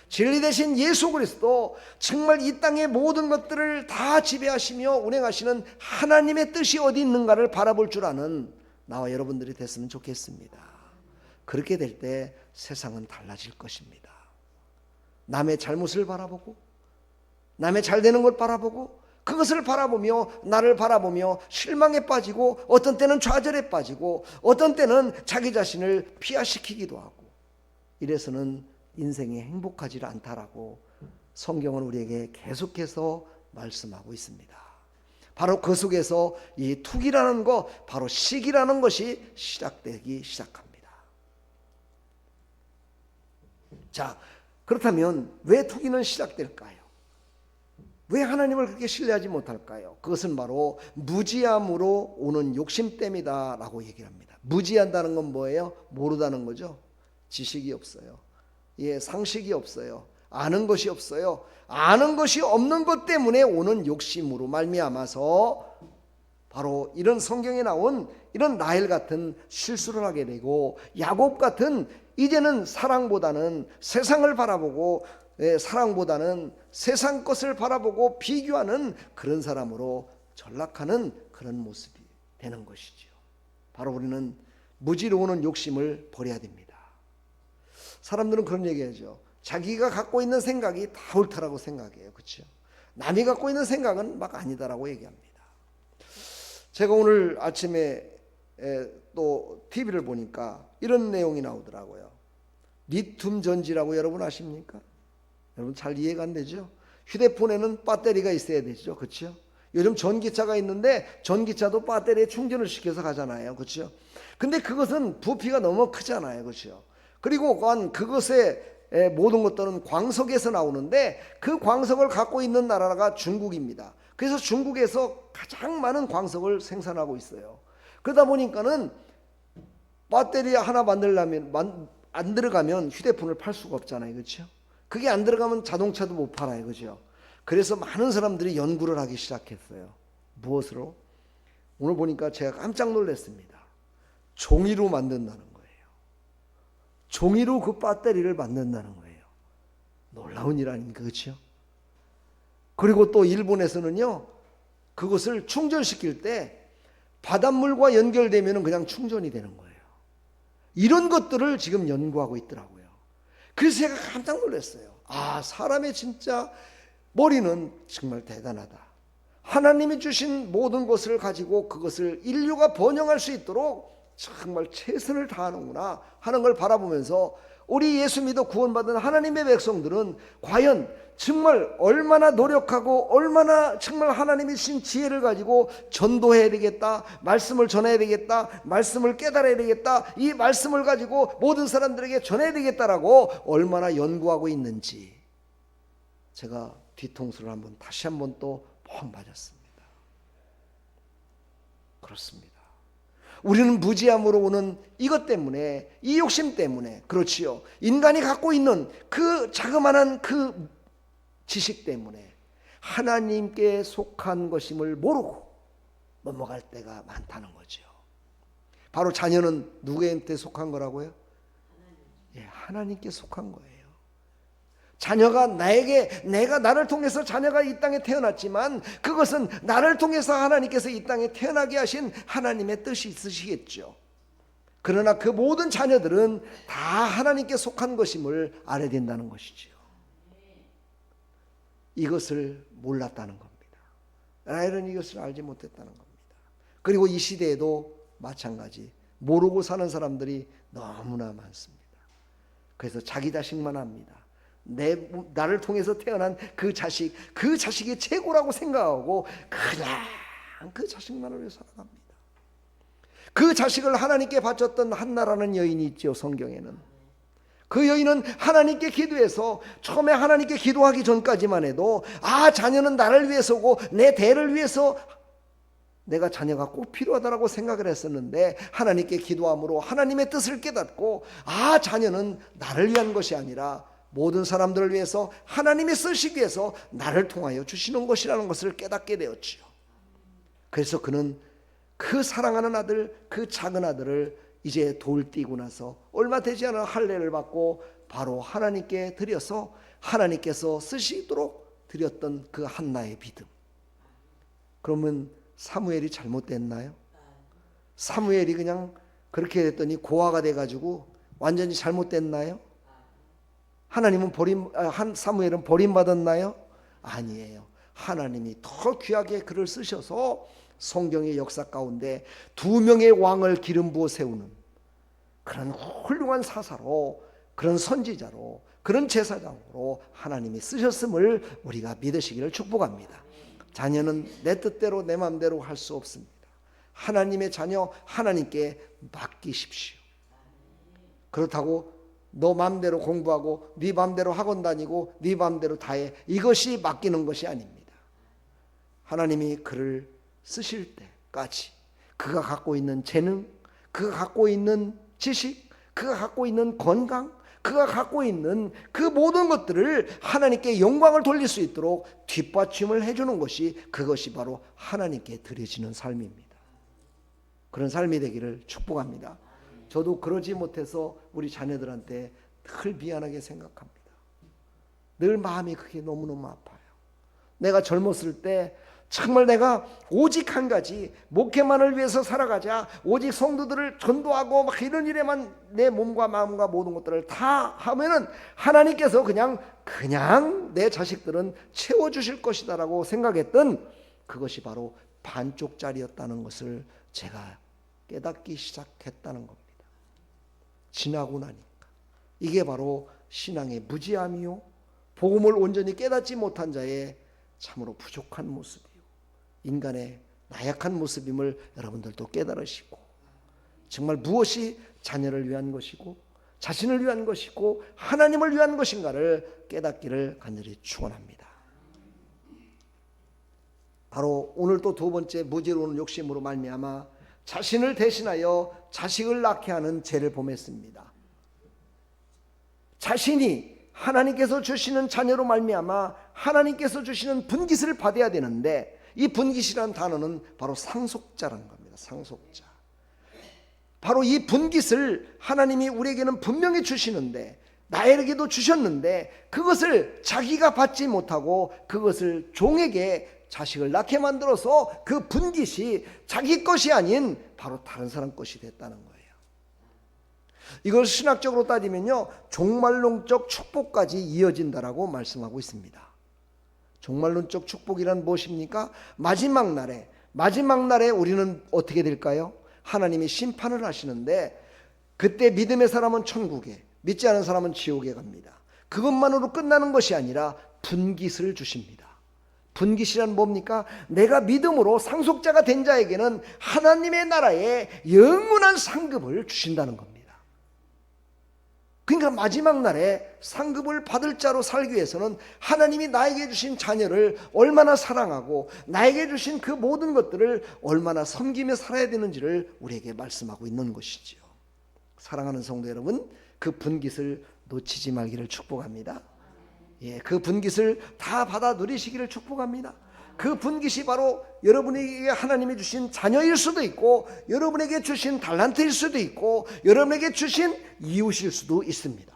진리 대신 예수 그리스도, 정말 이 땅의 모든 것들을 다 지배하시며 운행하시는 하나님의 뜻이 어디 있는가를 바라볼 줄 아는 나와 여러분들이 됐으면 좋겠습니다. 그렇게 될 때 세상은 달라질 것입니다. 남의 잘못을 바라보고 남의 잘 되는 걸 바라보고 그것을 바라보며 나를 바라보며 실망에 빠지고 어떤 때는 좌절에 빠지고 어떤 때는 자기 자신을 피하시키기도 하고 이래서는 인생이 행복하지 않다라고 성경은 우리에게 계속해서 말씀하고 있습니다. 바로 그 속에서 이 투기라는 거, 바로 시기라는 것이 시작되기 시작합니다. 자, 그렇다면 왜 투기는 시작될까요? 왜 하나님을 그렇게 신뢰하지 못할까요? 그것은 바로 무지함으로 오는 욕심 때문이다 라고 얘기를 합니다. 무지한다는 건 뭐예요? 모르다는 거죠. 지식이 없어요. 예, 상식이 없어요. 아는 것이 없어요. 아는 것이 없는 것 때문에 오는 욕심으로 말미암아서 바로 이런 성경에 나온 이런 라헬 같은 실수를 하게 되고, 야곱 같은 이제는 사랑보다는 세상을 바라보고, 사랑보다는 세상 것을 바라보고 비교하는 그런 사람으로 전락하는 그런 모습이 되는 것이지요. 바로 우리는 무지로 오는 욕심을 버려야 됩니다. 사람들은 그런 얘기하죠. 자기가 갖고 있는 생각이 다 옳다라고 생각해요. 그렇죠? 남이 갖고 있는 생각은 막 아니다라고 얘기합니다. 제가 오늘 아침에 또 TV를 보니까 이런 내용이 나오더라고요. 리튬 전지라고 여러분 아십니까? 여러분 잘 이해가 안 되죠? 휴대폰에는 배터리가 있어야 되죠. 그렇죠? 요즘 전기차가 있는데 전기차도 배터리에 충전을 시켜서 가잖아요. 그렇죠? 근데 그것은 부피가 너무 크잖아요. 그렇죠? 그리고 그것의 모든 것들은 광석에서 나오는데, 그 광석을 갖고 있는 나라가 중국입니다. 그래서 중국에서 가장 많은 광석을 생산하고 있어요. 그러다 보니까는 배터리 하나 만들려면 안 들어가면 휴대폰을 팔 수가 없잖아요. 그렇죠? 그게 안 들어가면 자동차도 못 팔아요. 그렇죠? 그래서 많은 사람들이 연구를 하기 시작했어요. 무엇으로? 오늘 보니까 제가 깜짝 놀랐습니다. 종이로 만든다는 거예요. 종이로 그 배터리를 만든다는 거예요. 놀라운 일 아닙니까? 그렇죠? 그리고 또 일본에서는요, 그것을 충전시킬 때 바닷물과 연결되면 그냥 충전이 되는 거예요. 이런 것들을 지금 연구하고 있더라고요. 그래서 제가 깜짝 놀랐어요. 아, 사람의 진짜 머리는 정말 대단하다. 하나님이 주신 모든 것을 가지고 그것을 인류가 번영할 수 있도록 정말 최선을 다하는구나 하는 걸 바라보면서, 우리 예수 믿어 구원받은 하나님의 백성들은 과연 정말 얼마나 노력하고 얼마나 정말 하나님이 주신 지혜를 가지고 전도해야 되겠다, 말씀을 전해야 되겠다, 말씀을 깨달아야 되겠다, 이 말씀을 가지고 모든 사람들에게 전해야 되겠다라고 얼마나 연구하고 있는지 제가 뒤통수를 다시 한번 또 펑 맞았습니다. 그렇습니다. 우리는 무지함으로 오는 이것 때문에, 이 욕심 때문에, 그렇지요, 인간이 갖고 있는 그 자그마한 그 지식 때문에 하나님께 속한 것임을 모르고 넘어갈 때가 많다는 거죠. 바로 자녀는 누구한테 속한 거라고요? 예, 하나님께 속한 거예요. 자녀가 내가 나를 통해서 자녀가 이 땅에 태어났지만, 그것은 나를 통해서 하나님께서 이 땅에 태어나게 하신 하나님의 뜻이 있으시겠죠. 그러나 그 모든 자녀들은 다 하나님께 속한 것임을 알아야 된다는 것이죠. 이것을 몰랐다는 겁니다. 라헬은 이것을 알지 못했다는 겁니다. 그리고 이 시대에도 마찬가지, 모르고 사는 사람들이 너무나 많습니다. 그래서 자기 자식만 합니다. 나를 통해서 태어난 그 자식이 최고라고 생각하고 그냥 그 자식만을 위해 살아갑니다. 그 자식을 하나님께 바쳤던 한나라는 여인이 있죠. 성경에는 그 여인은 하나님께 기도해서, 처음에 하나님께 기도하기 전까지만 해도 자녀는 나를 위해서고 내 대를 위해서 내가 자녀가 꼭 필요하다라고 생각을 했었는데, 하나님께 기도함으로 하나님의 뜻을 깨닫고 자녀는 나를 위한 것이 아니라 모든 사람들을 위해서 하나님이 쓰시기 위해서 나를 통하여 주시는 것이라는 것을 깨닫게 되었지요. 그래서 그는 그 사랑하는 아들, 그 작은 아들을 이제 돌 띄고 나서 얼마 되지 않은 할례를 받고 바로 하나님께 드려서 하나님께서 쓰시도록 드렸던 그 한나의 믿음. 그러면 사무엘이 잘못됐나요? 사무엘이 그냥 그렇게 됐더니 고아가 돼가지고 완전히 잘못됐나요? 사무엘은 버림받았나요? 아니에요. 하나님이 더 귀하게 그를 쓰셔서 성경의 역사 가운데 2명의 왕을 기름 부어 세우는 그런 훌륭한 사사로, 그런 선지자로, 그런 제사장으로 하나님이 쓰셨음을 우리가 믿으시기를 축복합니다. 자녀는 내 뜻대로 내 마음대로 할 수 없습니다. 하나님의 자녀 하나님께 맡기십시오. 그렇다고 너 마음대로 공부하고 네 마음대로 학원 다니고 네 마음대로 다 해, 이것이 맡기는 것이 아닙니다. 하나님이 그를 쓰실 때까지 그가 갖고 있는 재능, 그가 갖고 있는 지식, 그가 갖고 있는 건강, 그가 갖고 있는 그 모든 것들을 하나님께 영광을 돌릴 수 있도록 뒷받침을 해주는 것이, 그것이 바로 하나님께 드려지는 삶입니다. 그런 삶이 되기를 축복합니다. 저도 그러지 못해서 우리 자녀들한테 늘 미안하게 생각합니다. 늘 마음이 그게 너무너무 아파요. 내가 젊었을 때 정말 내가 오직 한 가지, 목회만을 위해서 살아가자, 오직 성도들을 전도하고 막 이런 일에만 내 몸과 마음과 모든 것들을 다 하면은 하나님께서 그냥 내 자식들은 채워주실 것이다라고 생각했던 그것이 바로 반쪽짜리였다는 것을 제가 깨닫기 시작했다는 겁니다. 지나고 나니까 이게 바로 신앙의 무지함이요, 복음을 온전히 깨닫지 못한 자의 참으로 부족한 모습이요, 인간의 나약한 모습임을 여러분들도 깨달으시고, 정말 무엇이 자녀를 위한 것이고 자신을 위한 것이고 하나님을 위한 것인가를 깨닫기를 간절히 축원합니다. 바로 오늘 또 두 번째, 무지로운 욕심으로 말미암아 자신을 대신하여 자식을 낳게 하는 죄를 범했습니다. 자신이 하나님께서 주시는 자녀로 말미암아 하나님께서 주시는 분깃을 받아야 되는데, 이 분깃이라는 단어는 바로 상속자라는 겁니다. 상속자. 바로 이 분깃을 하나님이 우리에게는 분명히 주시는데, 나에게도 주셨는데 그것을 자기가 받지 못하고 그것을 종에게 자식을 낳게 만들어서 그 분깃이 자기 것이 아닌 바로 다른 사람 것이 됐다는 거예요. 이걸 신학적으로 따지면요, 종말론적 축복까지 이어진다라고 말씀하고 있습니다. 종말론적 축복이란 무엇입니까? 마지막 날에 우리는 어떻게 될까요? 하나님이 심판을 하시는데, 그때 믿음의 사람은 천국에, 믿지 않은 사람은 지옥에 갑니다. 그것만으로 끝나는 것이 아니라 분깃을 주십니다. 분깃이란 뭡니까? 내가 믿음으로 상속자가 된 자에게는 하나님의 나라에 영원한 상급을 주신다는 겁니다. 그러니까 마지막 날에 상급을 받을 자로 살기 위해서는 하나님이 나에게 주신 자녀를 얼마나 사랑하고 나에게 주신 그 모든 것들을 얼마나 섬기며 살아야 되는지를 우리에게 말씀하고 있는 것이지요. 사랑하는 성도 여러분, 그 분깃을 놓치지 말기를 축복합니다. 그 분깃을 다 받아 누리시기를 축복합니다. 그 분깃이 바로 여러분에게 하나님이 주신 자녀일 수도 있고, 여러분에게 주신 달란트일 수도 있고, 여러분에게 주신 이웃일 수도 있습니다.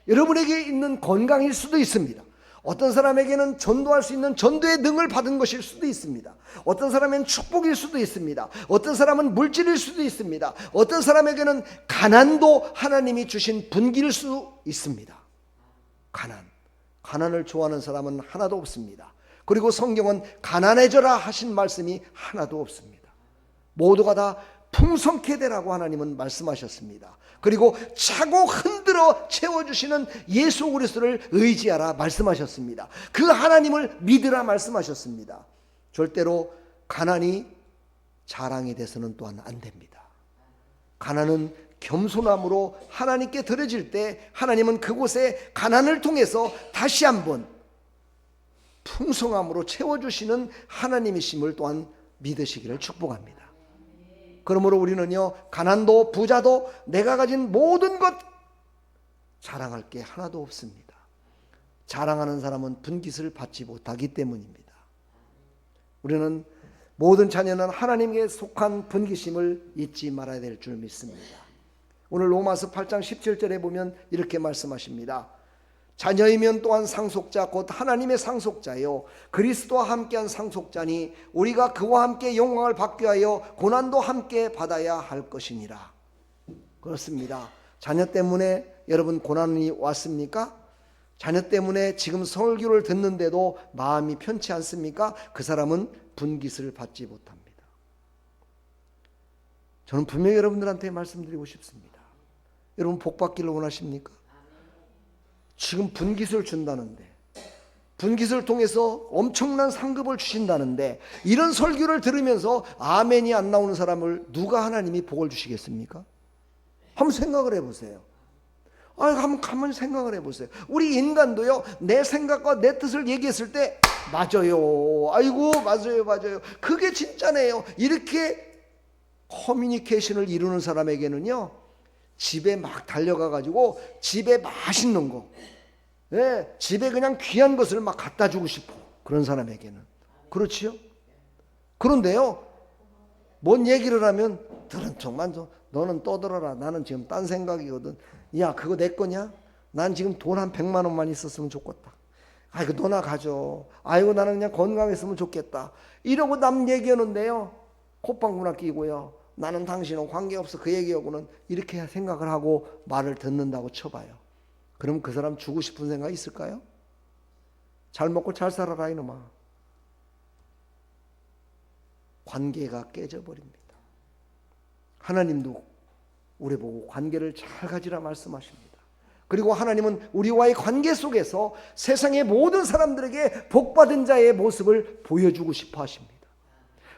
여러분에게 있는 건강일 수도 있습니다. 어떤 사람에게는 전도할 수 있는 전도의 능을 받은 것일 수도 있습니다. 어떤 사람은 축복일 수도 있습니다. 어떤 사람은 물질일 수도 있습니다. 어떤 사람에게는 가난도 하나님이 주신 분기일 수 있습니다. 가난을 좋아하는 사람은 하나도 없습니다. 그리고 성경은 가난해져라 하신 말씀이 하나도 없습니다. 모두가 다 풍성케 되라고 하나님은 말씀하셨습니다. 그리고 차고 흔들어 채워주시는 예수 그리스도를 의지하라 말씀하셨습니다. 그 하나님을 믿으라 말씀하셨습니다. 절대로 가난이 자랑이 돼서는 또한 안 됩니다. 가난은 겸손함으로 하나님께 드려질 때 하나님은 그곳에 가난을 통해서 다시 한번 풍성함으로 채워주시는 하나님이심을 또한 믿으시기를 축복합니다. 그러므로 우리는요, 가난도 부자도 내가 가진 모든 것 자랑할 게 하나도 없습니다. 자랑하는 사람은 분깃을 받지 못하기 때문입니다. 우리는 모든 자녀는 하나님께 속한 분깃임을 잊지 말아야 될 줄 믿습니다. 오늘 로마서 8장 17절에 보면 이렇게 말씀하십니다. 자녀이면 또한 상속자 곧 하나님의 상속자요 그리스도와 함께한 상속자니 우리가 그와 함께 영광을 받게 하여 고난도 함께 받아야 할 것이니라. 그렇습니다. 자녀 때문에 여러분 고난이 왔습니까? 자녀 때문에 지금 설교를 듣는데도 마음이 편치 않습니까? 그 사람은 분깃을 받지 못합니다. 저는 분명히 여러분들한테 말씀드리고 싶습니다. 여러분 복 받기를 원하십니까? 지금 분깃을 준다는데 분깃을 통해서 엄청난 상급을 주신다는데 이런 설교를 들으면서 아멘이 안 나오는 사람을 누가 하나님이 복을 주시겠습니까? 한번 생각을 해보세요. 한번 가만히 생각을 해보세요. 우리 인간도요, 내 생각과 내 뜻을 얘기했을 때 맞아요, 아이고 맞아요, 그게 진짜네요, 이렇게 커뮤니케이션을 이루는 사람에게는요, 집에 막 달려가 가지고 집에 맛있는 거, 집에 그냥 귀한 것을 막 갖다 주고 싶어, 그런 사람에게는. 그렇지요? 그런데요, 뭔 얘기를 하면 들은 척만, 너는 떠들어라, 나는 지금 딴 생각이거든. 야, 그거 내 거냐? 난 지금 돈 한 100만 원만 있었으면 좋겠다. 아이고, 너나 가져. 아이고, 나는 그냥 건강했으면 좋겠다. 이러고 남 얘기하는데요, 콧방구나 끼고요, 나는 당신은 관계없어, 그 얘기하고는 이렇게 생각을 하고 말을 듣는다고 쳐봐요. 그럼 그 사람 주고 싶은 생각 있을까요? 잘 먹고 잘 살아라 이놈아. 관계가 깨져버립니다. 하나님도 우리 보고 관계를 잘 가지라 말씀하십니다. 그리고 하나님은 우리와의 관계 속에서 세상의 모든 사람들에게 복받은 자의 모습을 보여주고 싶어 하십니다.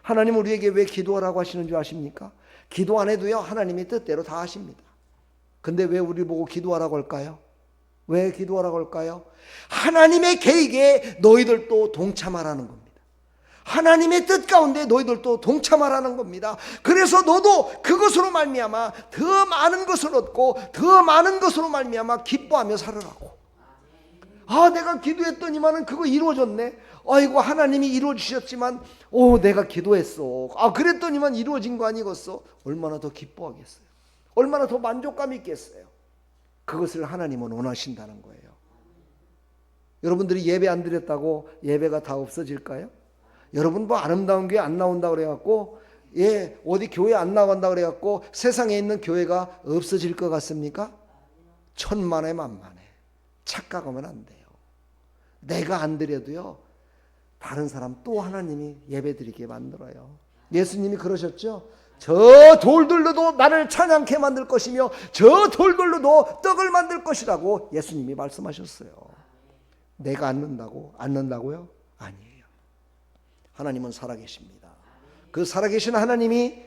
하나님 우리에게 왜 기도하라고 하시는 줄 아십니까? 기도 안 해도요, 하나님이 뜻대로 다 하십니다. 근데 왜 우리 보고 기도하라고 할까요? 왜 기도하라고 할까요? 하나님의 계획에 너희들도 동참하라는 겁니다. 하나님의 뜻 가운데 너희들도 동참하라는 겁니다. 그래서 너도 그것으로 말미암아 더 많은 것을 얻고 더 많은 것으로 말미암아 기뻐하며 살으라고. 내가 기도했더니만은 그거 이루어졌네. 아이고, 하나님이 이루어주셨지만 내가 기도했어. 그랬더니만 이루어진 거 아니겠어? 얼마나 더 기뻐하겠어요? 얼마나 더 만족감이 있겠어요? 그것을 하나님은 원하신다는 거예요. 여러분들이 예배 안 드렸다고 예배가 다 없어질까요? 여러분 뭐 아름다운 교회 안 나온다 그래갖고, 어디 교회 안 나간다 그래갖고 세상에 있는 교회가 없어질 것 같습니까? 천만에 만만에 착각하면 안 돼요. 내가 안 드려도요, 다른 사람 또 하나님이 예배 드리게 만들어요. 예수님이 그러셨죠? 저 돌들로도 나를 찬양케 만들 것이며 저 돌들로도 떡을 만들 것이라고 예수님이 말씀하셨어요. 내가 앉는다고요? 아니에요. 하나님은 살아계십니다. 그 살아계신 하나님이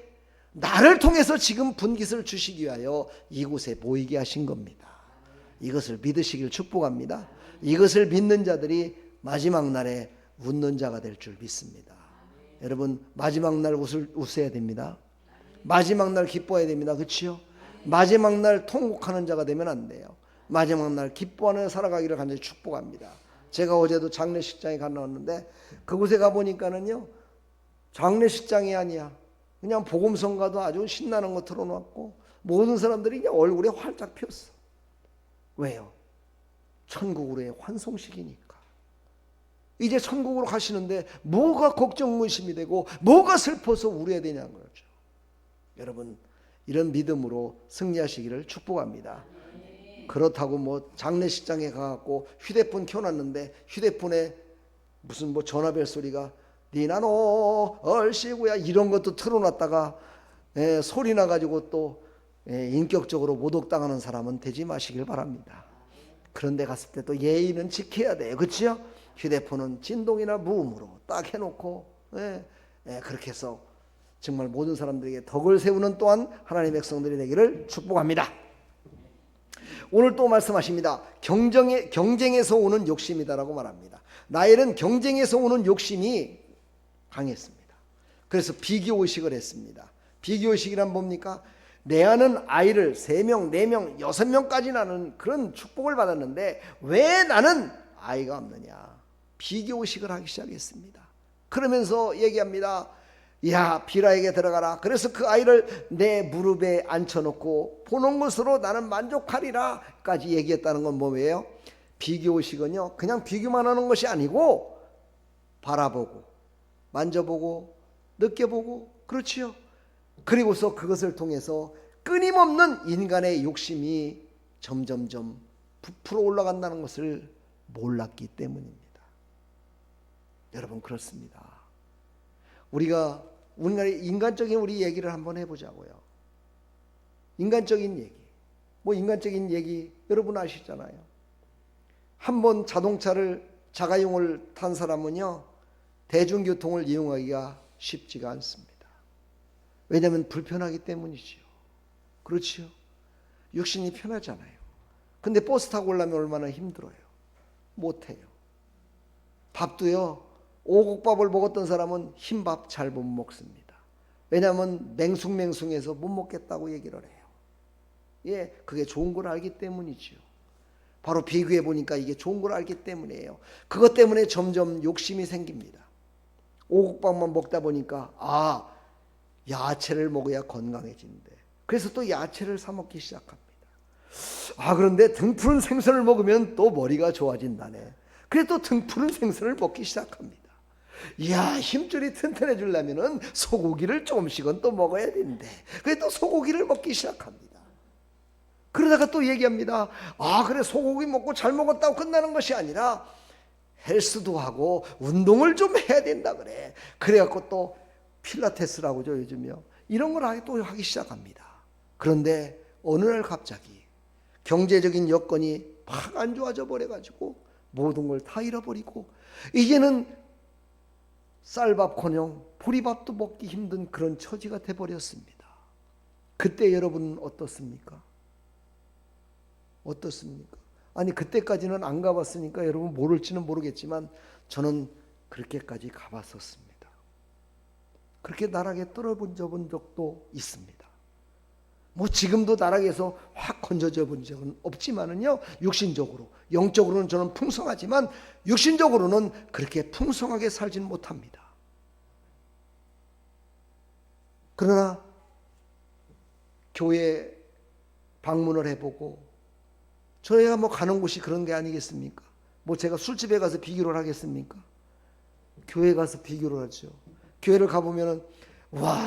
나를 통해서 지금 분깃을 주시기 위하여 이곳에 모이게 하신 겁니다. 이것을 믿으시길 축복합니다. 이것을 믿는 자들이 마지막 날에 웃는 자가 될 줄 믿습니다. 여러분, 마지막 날 웃어야 됩니다. 마지막 날 기뻐해야 됩니다. 그렇지요? 마지막 날 통곡하는 자가 되면 안 돼요. 마지막 날 기뻐하며 살아가기를 간절히 축복합니다. 제가 어제도 장례식장에 갔는데 그곳에 가보니까는요, 장례식장이 아니야. 그냥 복음성가도 아주 신나는 거 틀어놓았고 모든 사람들이 그냥 얼굴에 활짝 피었어. 왜요? 천국으로의 환송식이니까. 이제 천국으로 가시는데 뭐가 걱정 의심이 되고 뭐가 슬퍼서 울어야 되냐는 거죠. 여러분, 이런 믿음으로 승리하시기를 축복합니다. 그렇다고 뭐 장례식장에 가갖고 휴대폰 켜놨는데 휴대폰에 무슨 뭐 전화벨 소리가 니나노 얼씨구야 이런 것도 틀어놨다가 소리 나가지고 또 인격적으로 모독당하는 사람은 되지 마시길 바랍니다. 그런데 갔을 때 또 예의는 지켜야 돼요. 그렇죠? 휴대폰은 진동이나 무음으로 딱 해놓고 그렇게 해서 정말 모든 사람들에게 덕을 세우는 또한 하나님의 백성들이 되기를 축복합니다. 오늘 또 말씀하십니다. 경쟁에서 오는 욕심이다라고 말합니다. 나엘은 경쟁에서 오는 욕심이 강했습니다. 그래서 비교의식을 했습니다. 비교의식이란 뭡니까? 내 아는 아이를 3명, 4명, 6명까지 나는 그런 축복을 받았는데 왜 나는 아이가 없느냐? 비교의식을 하기 시작했습니다. 그러면서 얘기합니다. 야, 비라에게 들어가라. 그래서 그 아이를 내 무릎에 앉혀놓고 보는 것으로 나는 만족하리라 까지 얘기했다는 건 뭐예요? 비교의식은요, 그냥 비교만 하는 것이 아니고 바라보고 만져보고 느껴보고, 그렇지요? 그리고서 그것을 통해서 끊임없는 인간의 욕심이 점점점 부풀어 올라간다는 것을 몰랐기 때문입니다. 여러분, 그렇습니다. 우리가 인간적인 우리 얘기를 한번 해보자고요. 인간적인 얘기. 인간적인 얘기 여러분 아시잖아요. 한번 자동차를 자가용을 탄 사람은요, 대중교통을 이용하기가 쉽지가 않습니다. 왜냐하면 불편하기 때문이지요. 그렇지요. 육신이 편하잖아요. 근데 버스 타고 오려면 얼마나 힘들어요. 못해요. 밥도요, 오곡밥을 먹었던 사람은 흰밥 잘 못 먹습니다. 왜냐하면 맹숭맹숭해서 못 먹겠다고 얘기를 해요. 예, 그게 좋은 걸 알기 때문이지요. 바로 비교해 보니까 이게 좋은 걸 알기 때문이에요. 그것 때문에 점점 욕심이 생깁니다. 오곡밥만 먹다 보니까 야채를 먹어야 건강해진대. 그래서 또 야채를 사 먹기 시작합니다. 그런데 등푸른 생선을 먹으면 또 머리가 좋아진다네. 그래서 또 등푸른 생선을 먹기 시작합니다. 이야, 힘줄이 튼튼해지려면 소고기를 조금씩은 또 먹어야 되는데, 그래서 또 소고기를 먹기 시작합니다. 그러다가 또 얘기합니다. 그래, 소고기 먹고 잘 먹었다고 끝나는 것이 아니라 헬스도 하고 운동을 좀 해야 된다 그래. 그래갖고 또 필라테스라고 하죠, 요즘요. 이런 걸 또 하기 시작합니다. 그런데 어느 날 갑자기 경제적인 여건이 막 안 좋아져 버려가지고 모든 걸 다 잃어버리고 이제는 쌀밥커녕 보리밥도 먹기 힘든 그런 처지가 돼버렸습니다. 그때 여러분은 어떻습니까? 어떻습니까? 아니, 그때까지는 안 가봤으니까 여러분 모를지는 모르겠지만 저는 그렇게까지 가봤었습니다. 그렇게 나락에 떨어져 본 적도 있습니다. 뭐 지금도 나락에서 확 건져져 본 적은 없지만은요, 육신적으로, 영적으로는 저는 풍성하지만 육신적으로는 그렇게 풍성하게 살지는 못합니다. 그러나 교회 방문을 해보고, 저희가 뭐 가는 곳이 그런 게 아니겠습니까? 뭐 제가 술집에 가서 비교를 하겠습니까? 교회 가서 비교를 하죠. 교회를 가보면은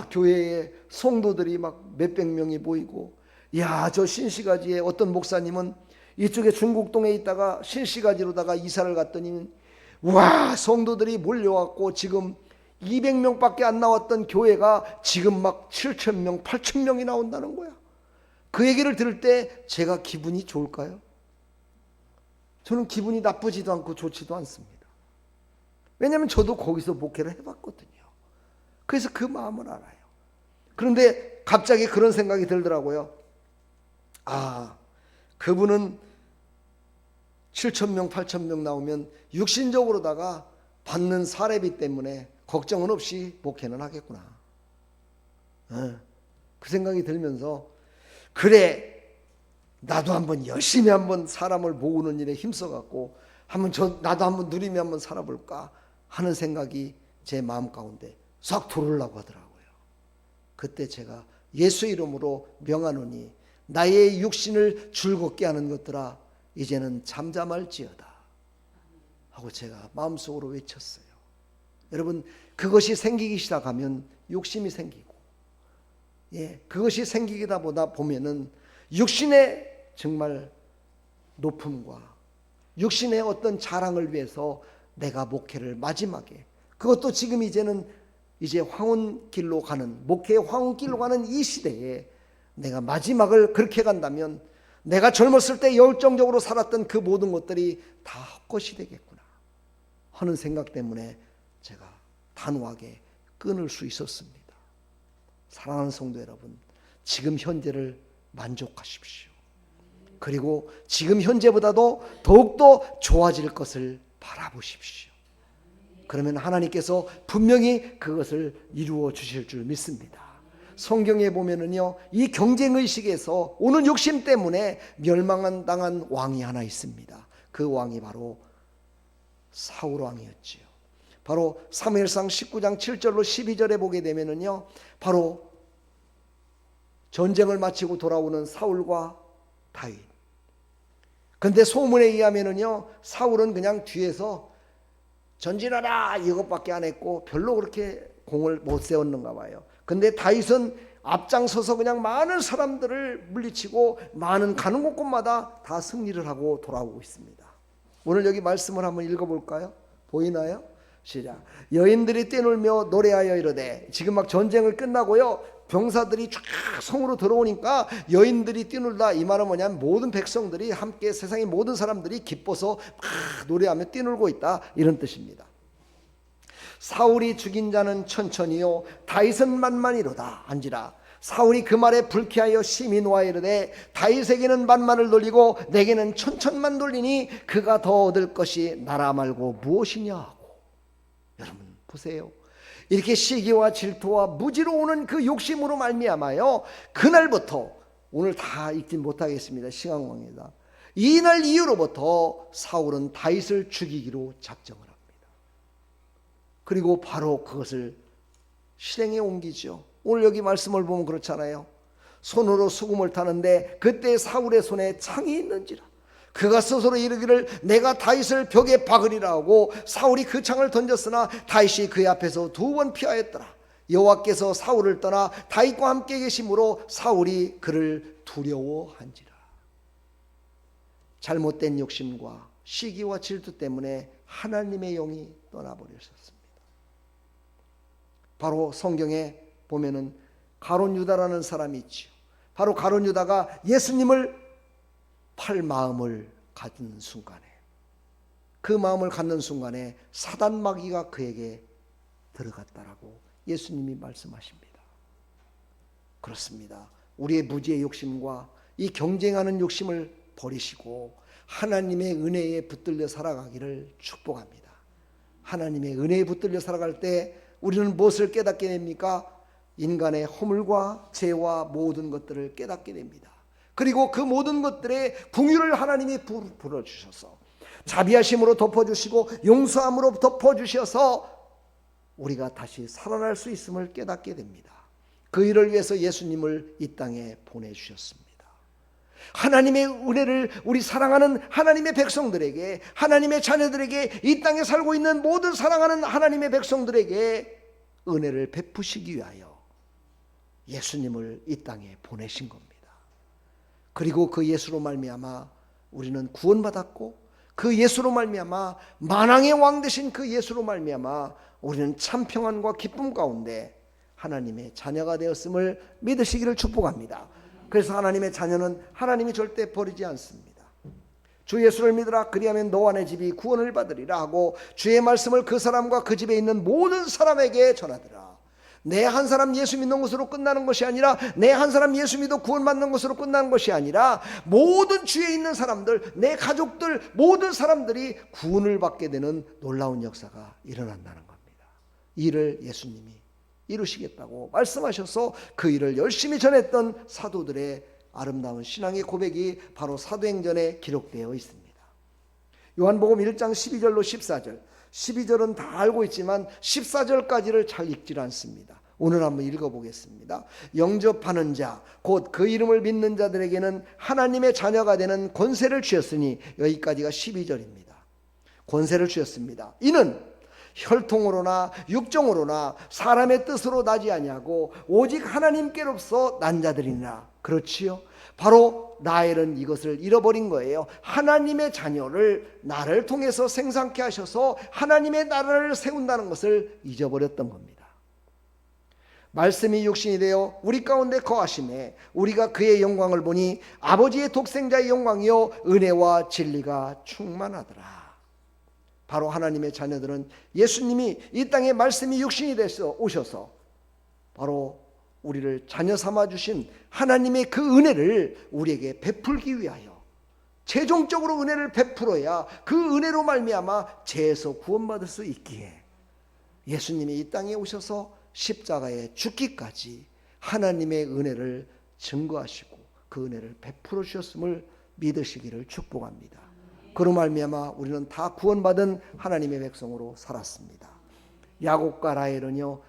교회에 성도들이 막 몇백 명이 보이고, 저 신시가지에 어떤 목사님은 이쪽에 중국동에 있다가 신시가지로다가 이사를 갔더니 성도들이 몰려왔고 지금 200명밖에 안 나왔던 교회가 지금 막 7,000명, 8,000명이 나온다는 거야. 그 얘기를 들을 때 제가 기분이 좋을까요? 저는 기분이 나쁘지도 않고 좋지도 않습니다. 왜냐하면 저도 거기서 목회를 해봤거든요. 그래서 그 마음을 알아요. 그런데 갑자기 그런 생각이 들더라고요. 그분은 7,000명, 8,000명 나오면 육신적으로다가 받는 사례비 때문에 걱정은 없이 목회는 하겠구나. 그 생각이 들면서, 그래, 나도 한번 열심히 한번 사람을 모으는 일에 힘써갖고 나도 한번 누리며 한번 살아볼까 하는 생각이 제 마음 가운데 싹 들어오려고 하더라고요. 그때 제가 예수 이름으로 명하노니 나의 육신을 즐겁게 하는 것들아 이제는 잠잠할지어다 하고 제가 마음속으로 외쳤어요. 여러분, 그것이 생기기 시작하면 욕심이 생기고, 그것이 생기다 보다 보면은 육신의 정말 높음과 육신의 어떤 자랑을 위해서 내가 목회를 마지막에, 그것도 지금 이제 황혼길로 가는, 목회의 황혼길로 가는 이 시대에 내가 마지막을 그렇게 간다면 내가 젊었을 때 열정적으로 살았던 그 모든 것들이 다 헛것이 되겠구나 하는 생각 때문에 제가 단호하게 끊을 수 있었습니다. 사랑하는 성도 여러분, 지금 현재를 만족하십시오. 그리고 지금 현재보다도 더욱더 좋아질 것을 바라보십시오. 그러면 하나님께서 분명히 그것을 이루어 주실 줄 믿습니다. 성경에 보면은요, 이 경쟁의식에서 오는 욕심 때문에 멸망당한 왕이 하나 있습니다. 그 왕이 바로 사울 왕이었지요. 바로 사무엘상 19장 7절로 12절에 보게 되면은요, 바로 전쟁을 마치고 돌아오는 사울과 다윗. 근데 소문에 의하면은요, 사울은 그냥 뒤에서 전진하라 이것밖에 안 했고 별로 그렇게 공을 못 세웠는가 봐요. 근데 다윗은 앞장서서 그냥 많은 사람들을 물리치고 많은 가는 곳곳마다 다 승리를 하고 돌아오고 있습니다. 오늘 여기 말씀을 한번 읽어볼까요? 보이나요? 시작. 여인들이 뛰놀며 노래하여 이르되, 지금 막 전쟁을 끝나고요, 병사들이 쫙 성으로 들어오니까 여인들이 뛰놀다. 이 말은 뭐냐면 모든 백성들이 함께 세상의 모든 사람들이 기뻐서 막 노래하며 뛰놀고 있다, 이런 뜻입니다. 사울이 죽인 자는 천천히요 다윗은 만만이로다 한지라. 사울이 그 말에 불쾌하여 심히 노하이르되 다윗에게는 만만을 돌리고 내게는 천천만 돌리니 그가 더 얻을 것이 나라 말고 무엇이냐 하고. 여러분 보세요. 이렇게 시기와 질투와 무지로 오는 그 욕심으로 말미암아요, 그날부터, 오늘 다 읽지 못하겠습니다, 시간 관계다, 이날 이후로부터 사울은 다윗을 죽이기로 작정을 합니다. 그리고 바로 그것을 실행에 옮기죠. 오늘 여기 말씀을 보면 그렇잖아요. 손으로 수금을 타는데 그때 사울의 손에 창이 있는지라. 그가 스스로 이르기를 내가 다윗을 벽에 박으리라 하고 사울이 그 창을 던졌으나 다윗이 그의 앞에서 2번 피하였더라. 여호와께서 사울을 떠나 다윗과 함께 계심으로 사울이 그를 두려워한지라. 잘못된 욕심과 시기와 질투 때문에 하나님의 영이 떠나버리셨습니다. 바로 성경에 보면은 가룟 유다라는 사람이 있지요. 바로 가룟 유다가 예수님을 팔 마음을 갖는 순간에, 그 마음을 갖는 순간에 사단 마귀가 그에게 들어갔다라고 예수님이 말씀하십니다. 그렇습니다. 우리의 무지의 욕심과 이 경쟁하는 욕심을 버리시고 하나님의 은혜에 붙들려 살아가기를 축복합니다. 하나님의 은혜에 붙들려 살아갈 때 우리는 무엇을 깨닫게 됩니까? 인간의 허물과 죄와 모든 것들을 깨닫게 됩니다. 그리고 그 모든 것들의 긍휼을 하나님이 불어주셔서 자비하심으로 덮어주시고 용서함으로 덮어주셔서 우리가 다시 살아날 수 있음을 깨닫게 됩니다. 그 일을 위해서 예수님을 이 땅에 보내주셨습니다. 하나님의 은혜를 우리 사랑하는 하나님의 백성들에게, 하나님의 자녀들에게, 이 땅에 살고 있는 모든 사랑하는 하나님의 백성들에게 은혜를 베푸시기 위하여 예수님을 이 땅에 보내신 겁니다. 그리고 그 예수로 말미암아 우리는 구원받았고, 그 예수로 말미암아 만왕의 왕 되신 그 예수로 말미암아 우리는 참 평안과 기쁨 가운데 하나님의 자녀가 되었음을 믿으시기를 축복합니다. 그래서 하나님의 자녀는 하나님이 절대 버리지 않습니다. 주 예수를 믿으라 그리하면 너와 내 집이 구원을 받으리라 하고 주의 말씀을 그 사람과 그 집에 있는 모든 사람에게 전하더라. 내 한 사람 예수 믿는 것으로 끝나는 것이 아니라, 내 한 사람 예수 믿어 구원받는 것으로 끝나는 것이 아니라, 모든 주에 있는 사람들, 내 가족들, 모든 사람들이 구원을 받게 되는 놀라운 역사가 일어난다는 겁니다. 이 일을 예수님이 이루시겠다고 말씀하셔서 그 일을 열심히 전했던 사도들의 아름다운 신앙의 고백이 바로 사도행전에 기록되어 있습니다. 요한복음 1장 12절로 14절, 12절은 다 알고 있지만 14절까지를 잘 읽질 않습니다. 오늘 한번 읽어보겠습니다. 영접하는 자, 곧 그 이름을 믿는 자들에게는 하나님의 자녀가 되는 권세를 주셨으니, 여기까지가 12절입니다. 권세를 주셨습니다. 이는 혈통으로나 육정으로나 사람의 뜻으로 나지 아니하고 오직 하나님께로서 난 자들이니라. 그렇지요? 바로 라헬은 이것을 잃어버린 거예요. 하나님의 자녀를 나를 통해서 생산케 하셔서 하나님의 나라를 세운다는 것을 잊어버렸던 겁니다. 말씀이 육신이 되어 우리 가운데 거하심에 우리가 그의 영광을 보니 아버지의 독생자의 영광이요 은혜와 진리가 충만하더라. 바로 하나님의 자녀들은 예수님이 이 땅에 말씀이 육신이 돼서 오셔서 바로 우리를 자녀 삼아 주신 하나님의 그 은혜를 우리에게 베풀기 위하여, 최종적으로 은혜를 베풀어야 그 은혜로 말미암아 죄에서 구원받을 수 있기에 예수님이 이 땅에 오셔서 십자가에 죽기까지 하나님의 은혜를 증거하시고 그 은혜를 베풀어 주셨음을 믿으시기를 축복합니다. 그로 말미암아 우리는 다 구원받은 하나님의 백성으로 살았습니다. 야곱과 라헬은요,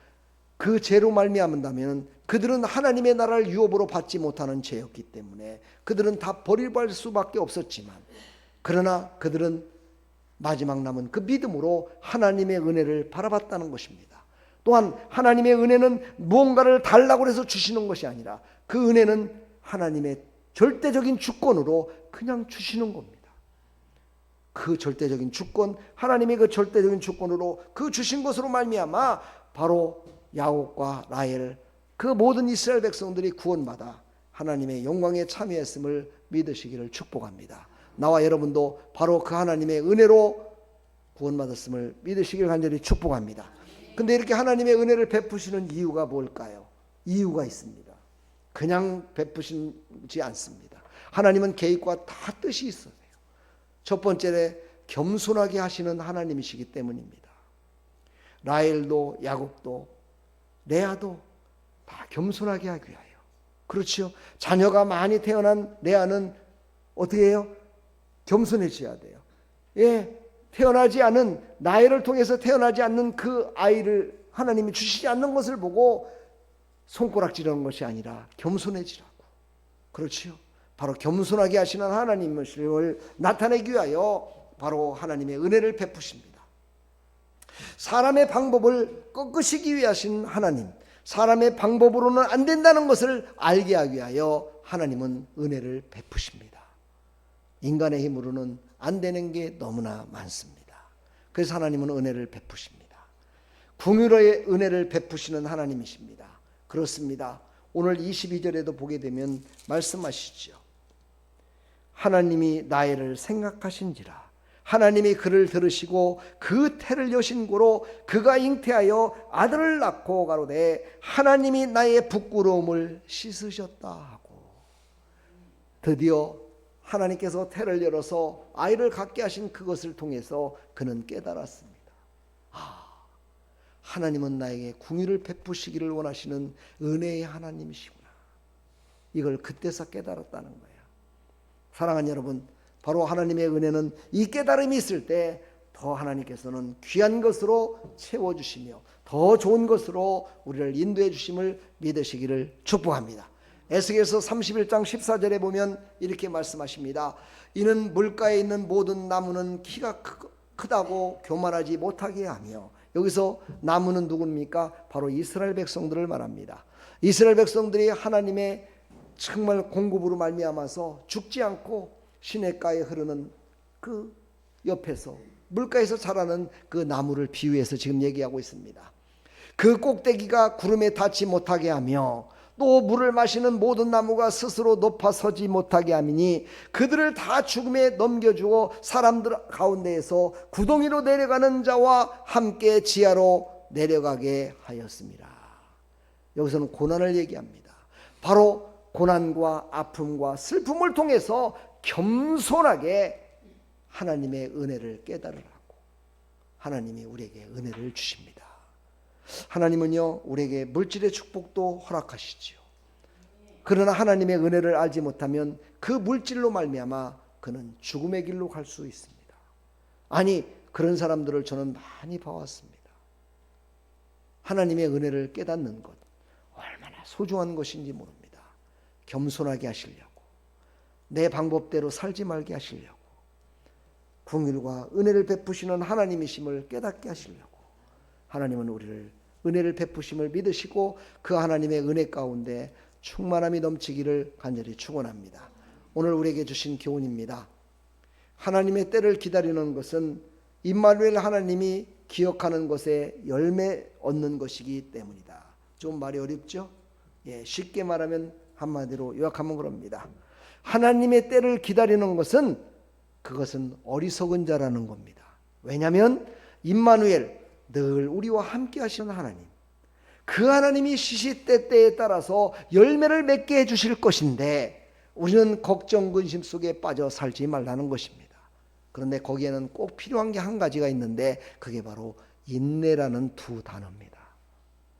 그 죄로 말미암는다면 그들은 하나님의 나라를 유업으로 받지 못하는 죄였기 때문에 그들은 다 버릴 수밖에 없었지만, 그러나 그들은 마지막 남은 그 믿음으로 하나님의 은혜를 바라봤다는 것입니다. 또한 하나님의 은혜는 무언가를 달라고 해서 주시는 것이 아니라 그 은혜는 하나님의 절대적인 주권으로 그냥 주시는 겁니다. 그 절대적인 주권, 하나님의 그 절대적인 주권으로 그 주신 것으로 말미암아 바로 야곱과 라헬 그 모든 이스라엘 백성들이 구원받아 하나님의 영광에 참여했음을 믿으시기를 축복합니다. 나와 여러분도 바로 그 하나님의 은혜로 구원받았음을 믿으시기를 간절히 축복합니다. 근데 이렇게 하나님의 은혜를 베푸시는 이유가 뭘까요? 이유가 있습니다. 그냥 베푸시지 않습니다. 하나님은 계획과 다 뜻이 있어요. 첫 번째로 겸손하게 하시는 하나님이시기 때문입니다. 라헬도 야곱도 레아도 다 겸손하게 하기 위하여. 그렇죠. 자녀가 많이 태어난 레아는 어떻게 해요? 겸손해져야 돼요. 예, 태어나지 않은, 나이를 통해서 태어나지 않는 그 아이를 하나님이 주시지 않는 것을 보고 손가락질하는 것이 아니라 겸손해지라고. 그렇죠. 바로 겸손하게 하시는 하나님을 나타내기 위하여 바로 하나님의 은혜를 베푸십니다. 사람의 방법을 꺾으시기 위하신 하나님, 사람의 방법으로는 안 된다는 것을 알게 하기 위하여 하나님은 은혜를 베푸십니다. 인간의 힘으로는 안 되는 게 너무나 많습니다. 그래서 하나님은 은혜를 베푸십니다. 긍휼의 은혜를 베푸시는 하나님이십니다. 그렇습니다. 오늘 22절에도 보게 되면 말씀하시죠. 하나님이 나이를 생각하신지라. 하나님이 그를 들으시고 그 태를 여신 고로 그가 잉태하여 아들을 낳고 가로되 하나님이 나의 부끄러움을 씻으셨다 하고, 드디어 하나님께서 태를 열어서 아이를 갖게 하신 그것을 통해서 그는 깨달았습니다. 하나님은 나에게 긍휼을 베푸시기를 원하시는 은혜의 하나님이시구나. 이걸 그때서 깨달았다는 거예요. 사랑하는 여러분, 바로 하나님의 은혜는 이 깨달음이 있을 때 더 하나님께서는 귀한 것으로 채워주시며 더 좋은 것으로 우리를 인도해 주심을 믿으시기를 축복합니다. 에스겔서 31장 14절에 보면 이렇게 말씀하십니다. 이는 물가에 있는 모든 나무는 키가 크다고 교만하지 못하게 하며, 여기서 나무는 누굽니까? 바로 이스라엘 백성들을 말합니다. 이스라엘 백성들이 하나님의 정말 공급으로 말미암아서 죽지 않고 시냇가에 흐르는 그 옆에서 물가에서 자라는 그 나무를 비유해서 지금 얘기하고 있습니다. 그 꼭대기가 구름에 닿지 못하게 하며 또 물을 마시는 모든 나무가 스스로 높아 서지 못하게 하미니 그들을 다 죽음에 넘겨주어 사람들 가운데에서 구덩이로 내려가는 자와 함께 지하로 내려가게 하였습니다. 여기서는 고난을 얘기합니다. 바로 고난과 아픔과 슬픔을 통해서 겸손하게 하나님의 은혜를 깨달으라고 하나님이 우리에게 은혜를 주십니다. 하나님은요, 우리에게 물질의 축복도 허락하시지요. 그러나 하나님의 은혜를 알지 못하면 그 물질로 말미암아 그는 죽음의 길로 갈 수 있습니다. 아니, 그런 사람들을 저는 많이 봐왔습니다. 하나님의 은혜를 깨닫는 것 얼마나 소중한 것인지 모릅니다. 겸손하게 하시려고, 내 방법대로 살지 말게 하시려고, 긍휼과 은혜를 베푸시는 하나님이심을 깨닫게 하시려고 하나님은 우리를 은혜를 베푸심을 믿으시고 그 하나님의 은혜 가운데 충만함이 넘치기를 간절히 축원합니다. 오늘 우리에게 주신 교훈입니다. 하나님의 때를 기다리는 것은 임마누엘 하나님이 기억하는 것에 열매 얻는 것이기 때문이다. 좀 말이 어렵죠? 예, 쉽게 말하면 한마디로 요약하면 그럽니다. 하나님의 때를 기다리는 것은 그것은 어리석은 자라는 겁니다. 왜냐하면 임마누엘, 늘 우리와 함께 하시는 하나님, 그 하나님이 시시때때에 따라서 열매를 맺게 해주실 것인데 우리는 걱정 근심 속에 빠져 살지 말라는 것입니다. 그런데 거기에는 꼭 필요한 게 한 가지가 있는데 그게 바로 인내라는 두 단어입니다.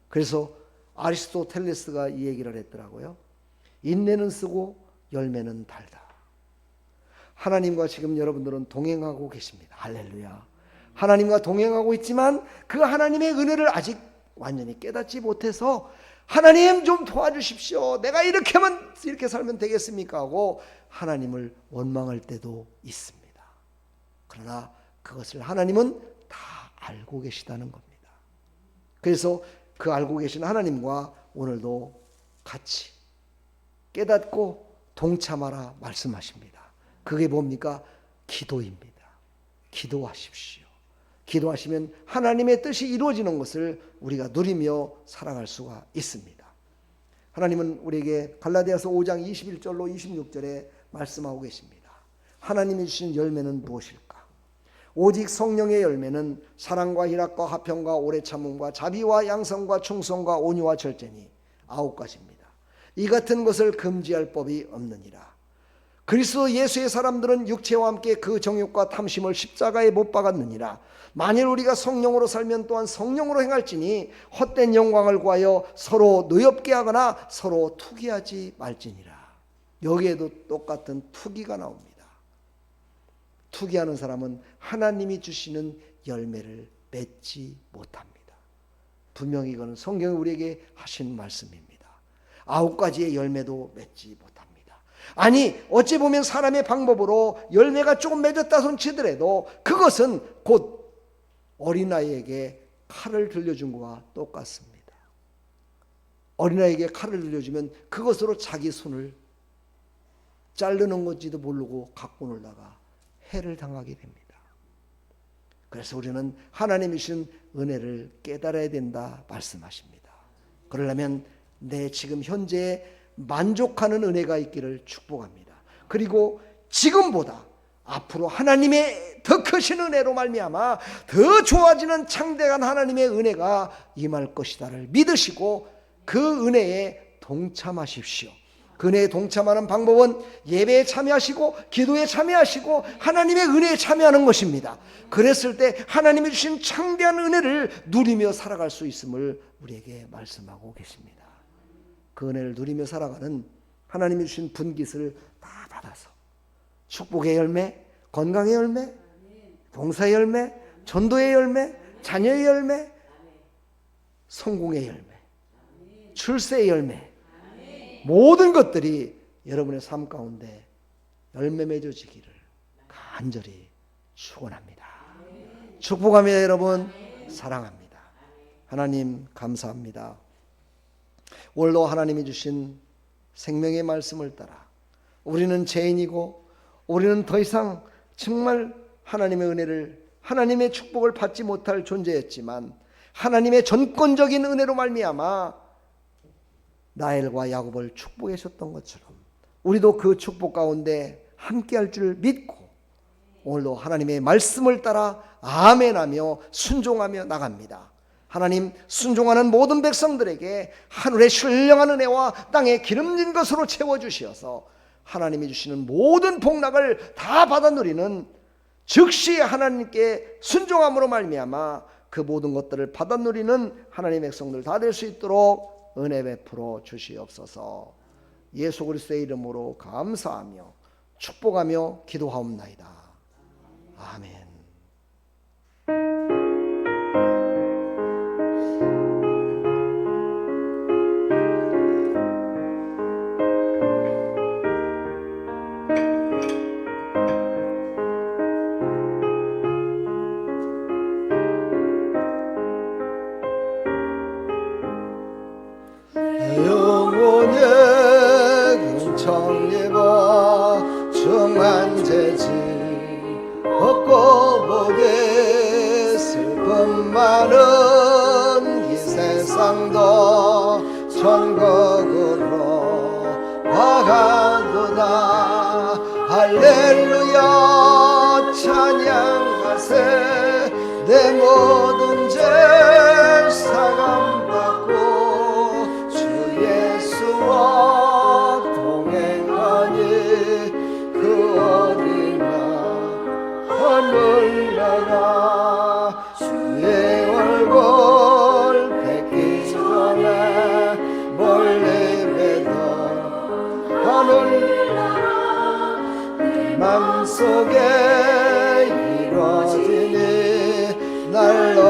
그래서 아리스토텔레스가 이 얘기를 했더라고요. 인내는 쓰고 열매는 달다. 하나님과 지금 여러분들은 동행하고 계십니다. 할렐루야. 하나님과 동행하고 있지만 그 하나님의 은혜를 아직 완전히 깨닫지 못해서 하나님 좀 도와주십시오. 내가 이렇게 살면 되겠습니까? 하고 하나님을 원망할 때도 있습니다. 그러나 그것을 하나님은 다 알고 계시다는 겁니다. 그래서 그 알고 계신 하나님과 오늘도 같이 깨닫고 동참하라 말씀하십니다. 그게 뭡니까? 기도입니다. 기도하십시오. 기도하시면 하나님의 뜻이 이루어지는 것을 우리가 누리며 살아갈 수가 있습니다. 하나님은 우리에게 갈라디아서 5장 21절로 26절에 말씀하고 계십니다. 하나님이 주신 열매는 무엇일까? 오직 성령의 열매는 사랑과 희락과 화평과 오래 참음과 자비와 양성과 충성과 온유와 절제니 9가지입니다. 이 같은 것을 금지할 법이 없느니라. 그리스도 예수의 사람들은 육체와 함께 그 정욕과 탐심을 십자가에 못 박았느니라. 만일 우리가 성령으로 살면 또한 성령으로 행할지니 헛된 영광을 구하여 서로 노엽게 하거나 서로 투기하지 말지니라. 여기에도 똑같은 투기가 나옵니다. 투기하는 사람은 하나님이 주시는 열매를 맺지 못합니다. 분명히 이거는 성경이 우리에게 하신 말씀입니다. 9가지의 열매도 맺지 못합니다. 아니 어찌 보면 사람의 방법으로 열매가 조금 맺었다 손치더라도 그것은 곧 어린아이에게 칼을 들려준 것과 똑같습니다. 어린아이에게 칼을 들려주면 그것으로 자기 손을 자르는 건지도 모르고 갖고 놀다가 해를 당하게 됩니다. 그래서 우리는 하나님이 주신 은혜를 깨달아야 된다 말씀하십니다. 그러려면 내 지금 현재에 만족하는 은혜가 있기를 축복합니다. 그리고 지금보다 앞으로 하나님의 더 크신 은혜로 말미암아 더 좋아지는 창대한 하나님의 은혜가 임할 것이다를 믿으시고 그 은혜에 동참하십시오. 그 은혜에 동참하는 방법은 예배에 참여하시고 기도에 참여하시고 하나님의 은혜에 참여하는 것입니다. 그랬을 때 하나님이 주신 창대한 은혜를 누리며 살아갈 수 있음을 우리에게 말씀하고 계십니다. 그 은혜를 누리며 살아가는 하나님이 주신 분깃을 다 받아서 축복의 열매, 건강의 열매, 봉사의 열매, 전도의 열매, 자녀의 열매, 성공의 열매, 출세의 열매, 모든 것들이 여러분의 삶 가운데 열매 맺어지기를 간절히 축원합니다. 축복합니다. 여러분 사랑합니다. 하나님 감사합니다. 오늘도 하나님이 주신 생명의 말씀을 따라 우리는 죄인이고 우리는 더 이상 정말 하나님의 은혜를 하나님의 축복을 받지 못할 존재였지만 하나님의 전권적인 은혜로 말미암아 라헬과 야곱을 축복해 주셨던 것처럼 우리도 그 축복 가운데 함께할 줄 믿고 오늘도 하나님의 말씀을 따라 아멘하며 순종하며 나갑니다. 하나님 순종하는 모든 백성들에게 하늘의 신령한 은혜와 땅에 기름진 것으로 채워주시어서 하나님이 주시는 모든 복락을 다 받아 누리는 즉시 하나님께 순종함으로 말미암아 그 모든 것들을 받아 누리는 하나님의 백성들 다 될 수 있도록 은혜 베풀어 주시옵소서. 예수 그리스도의 이름으로 감사하며 축복하며 기도하옵나이다. 아멘. 영혼의 근청리고 중한 재질 없고 보게 슬픔 많은 이 세상도 천국으로 와가도다. 할렐루야 찬양하세. 내 모든 죄 사감받고 예수와 동행하니 그 어디나 하늘나라. 주의 얼굴 뵙기 전에 멀리 뵈던 하늘나라 내 맘속에 이루어지니 날로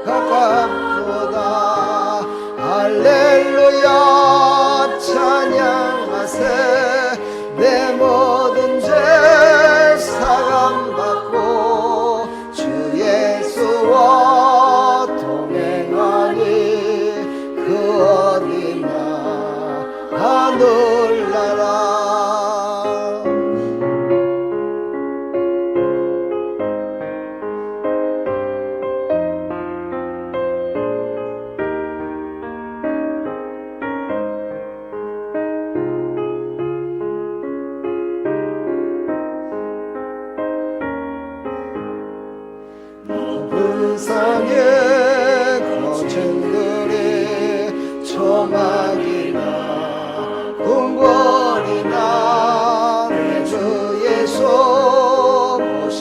가깝도다. 할렐루야 찬양하세. 내 모든 죄 사감받고 주 예수와 동행하니 그 어디나 하늘나라.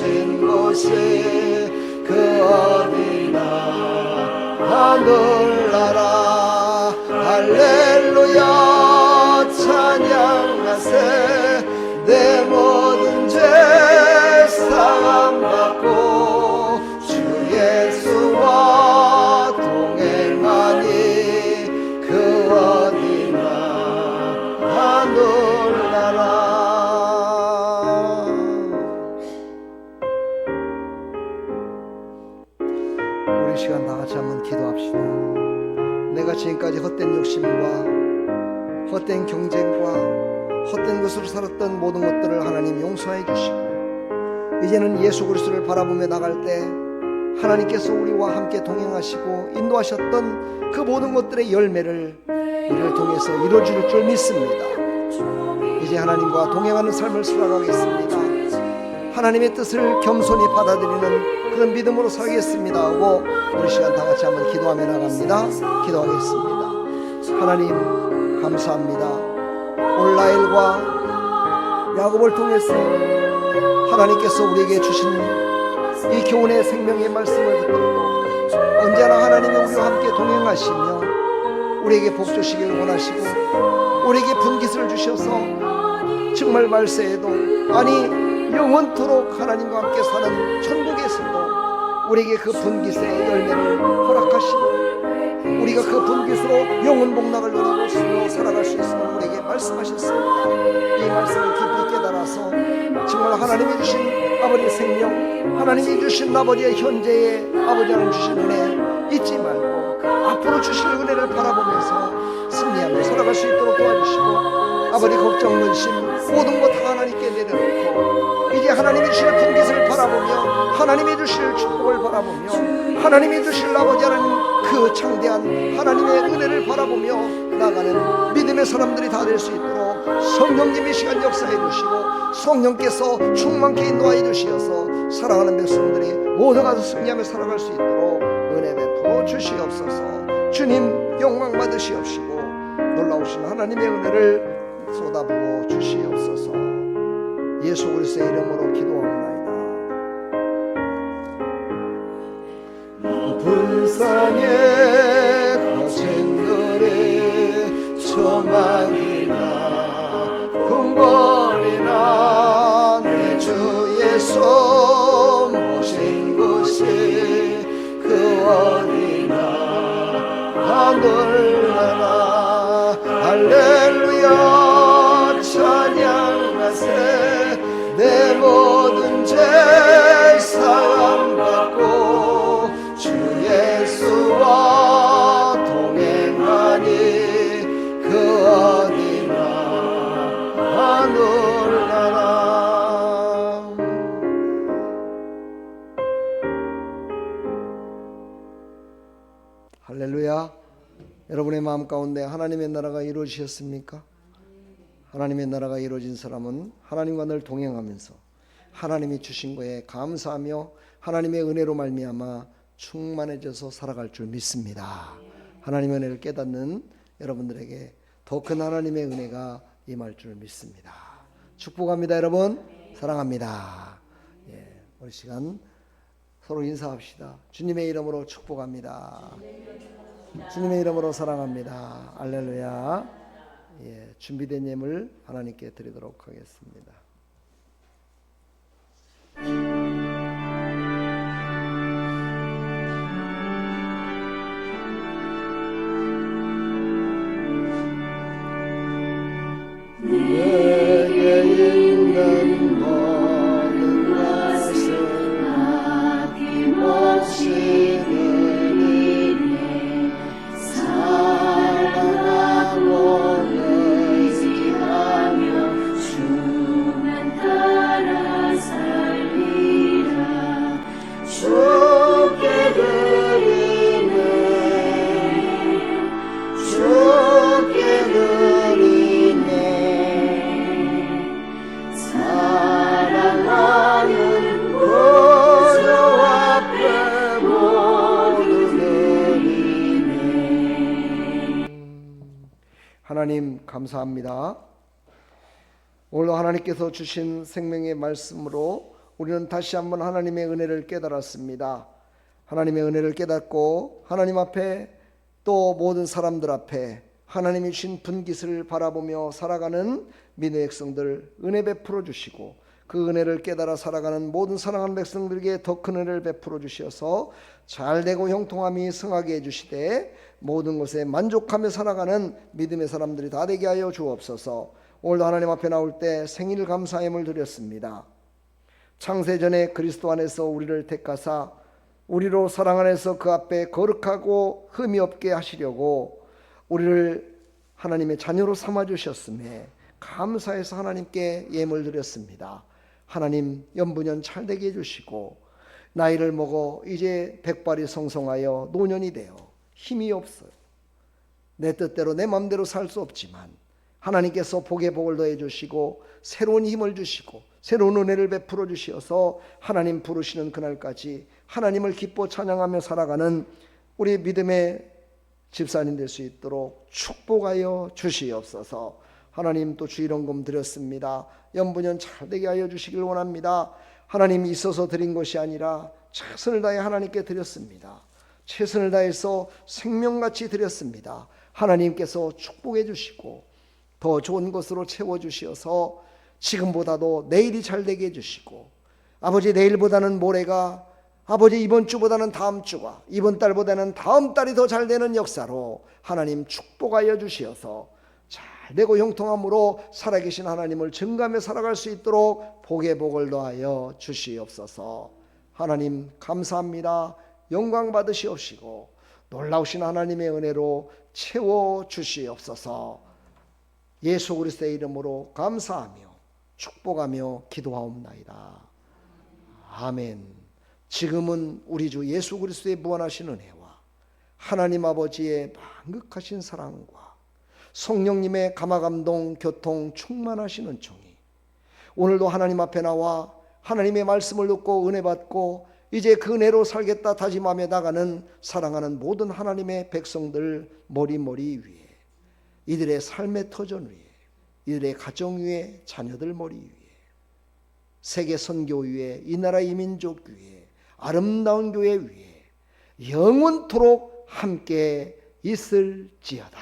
모신 곳이 그 어디나 하늘나라 할렐루야 찬양하세 내 모든 죄 사함받고 주 예수와 동행하니 그 어디나 하늘나라. 우리 시간 다 같이 한번 기도합시다. 내가 지금까지 헛된 욕심과 헛된 경쟁과 헛된 것으로 살았던 모든 것들을 하나님 용서해 주시고 이제는 예수 그리스도를 바라보며 나갈 때 하나님께서 우리와 함께 동행하시고 인도하셨던 그 모든 것들의 열매를 우리를 통해서 이루어질 줄 믿습니다. 이제 하나님과 동행하는 삶을 살아가겠습니다. 하나님의 뜻을 겸손히 받아들이는 그런 믿음으로 살겠습니다 하고 우리 시간 다 같이 한번 기도하며 나갑니다. 기도하겠습니다. 하나님 감사합니다. 오늘 나일과 야곱을 통해서 하나님께서 우리에게 주신 이 교훈의 생명의 말씀을 붙들고 언제나 하나님이 우리와 함께 동행하시며 우리에게 복 주시길 원하시고 우리에게 분깃을 주셔서 정말 말세에도 아니 영원토록 하나님과 함께 사는 천국에서도 우리에게 그 분깃의 열매를 허락하시고 우리가 그 분깃으로 영원 복락을 누리고 살아갈 수 있음을 우리에게 말씀하셨습니다. 이 말씀을 깊이 깨달아서 정말 하나님이 주신 아버지의 생명, 하나님이 주신 아버지의 현재의 아버지 하나님 주신 은혜 잊지 말고 앞으로 주실 은혜를 바라보면서 승리하며 살아갈 수 있도록 도와주시고 아버지 걱정, 근심 모든 것 다 하나님께 내려놓고 이제 하나님이 주실 분깃을 바라보며 하나님이 주실 축복을 바라보며 하나님이 주실 아버지 하나님 그 창대한 하나님의 은혜를 바라보며 나가는 믿음의 사람들이 다 될 수 있도록 성령님이 시간 역사해 주시고 성령께서 충만케 인도하여 주시어서 사랑하는 백성들이 모두 가서 승리하며 살아갈 수 있도록 은혜 베풀어 주시옵소서. 주님 영광 받으시옵시고 놀라우신 하나님의 은혜를 쏟아부어 주시옵소서. 예수 그리스도의 이름으로 기도합니다. 불쌍해 거친 들의 소망이나 궁궐이나 내 주 예수 모신 곳이 그 어디나 하늘나라 할렐루야 찬양하세 내 모든 죄 사함받고 주 예수와 동행하니 그 어디나 하늘나라. 할렐루야. 여러분의 마음 가운데 하나님의 나라가 이루어지셨습니까? 하나님의 나라가 이루어진 사람은 하나님과 늘 동행하면서 하나님이 주신 거에 감사하며 하나님의 은혜로 말미암아 충만해져서 살아갈 줄 믿습니다. 하나님의 은혜를 깨닫는 여러분들에게 더 큰 하나님의 은혜가 임할 줄 믿습니다. 축복합니다. 여러분 사랑합니다. 우리 시간 서로 인사합시다. 주님의 이름으로 축복합니다. 주님의 이름으로 사랑합니다. 할렐루야. 준비된 예물 하나님께 드리도록 하겠습니다. 내게 있는 모든 것을 아낌없이 드리네 사랑하고 의지하며 주만 따라 살리라 주께 드리네 주께 드리네 사랑하는 구주 앞에 모두 드리네. 하나님 감사합니다. 오늘 하나님께서 주신 생명의 말씀으로 우리는 다시 한번 하나님의 은혜를 깨달았습니다. 하나님의 은혜를 깨닫고 하나님 앞에 또 모든 사람들 앞에 하나님이 주신 분깃을 바라보며 살아가는 믿음의 백성들 은혜 베풀어 주시고 그 은혜를 깨달아 살아가는 모든 사랑하는 백성들에게 더 큰 은혜를 베풀어 주셔서 잘되고 형통함이 승하게 해주시되 모든 것에 만족하며 살아가는 믿음의 사람들이 다 되게 하여 주옵소서. 오늘도 하나님 앞에 나올 때 생일 감사함을 드렸습니다. 창세전에 그리스도 안에서 우리를 택하사 우리로 사랑 안에서 그 앞에 거룩하고 흠이 없게 하시려고 우리를 하나님의 자녀로 삼아주셨음에 감사해서 하나님께 예물 드렸습니다. 하나님 연부년 잘되게 해주시고 나이를 먹어 이제 백발이 성성하여 노년이 되어 힘이 없어요. 내 뜻대로 내 마음대로 살 수 없지만 하나님께서 복에 복을 더해 주시고 새로운 힘을 주시고 새로운 은혜를 베풀어 주시어서 하나님 부르시는 그날까지 하나님을 기뻐 찬양하며 살아가는 우리 믿음의 집사님 될 수 있도록 축복하여 주시옵소서. 하나님 또 주일원금 드렸습니다. 연부년 잘되게 하여 주시길 원합니다. 하나님 있어서 드린 것이 아니라 최선을 다해 하나님께 드렸습니다. 최선을 다해서 생명같이 드렸습니다. 하나님께서 축복해 주시고 더 좋은 것으로 채워주시어서 지금보다도 내일이 잘되게 해주시고 아버지 내일보다는 모레가 아버지 이번 주보다는 다음 주가 이번 달보다는 다음 달이 더 잘되는 역사로 하나님 축복하여 주시어서 잘되고 형통함으로 살아계신 하나님을 증거하며 살아갈 수 있도록 복에 복을 더하여 주시옵소서. 하나님 감사합니다. 영광 받으시옵시고 놀라우신 하나님의 은혜로 채워주시옵소서. 예수 그리스도의 이름으로 감사하며 축복하며 기도하옵나이다. 아멘. 지금은 우리 주 예수 그리스도의 무한하신 은혜와 하나님 아버지의 만극하신 사랑과 성령님의 감화감동 교통 충만하신 은총이 오늘도 하나님 앞에 나와 하나님의 말씀을 듣고 은혜 받고 이제 그 은혜로 살겠다 다짐하며 나가는 사랑하는 모든 하나님의 백성들 머리 위에 이들의 삶의 터전 위에 이들의 가정 위에 자녀들 머리 위에 세계 선교 위에 이 나라 이민족 위에 아름다운 교회 위에 영원토록 함께 있을지어다.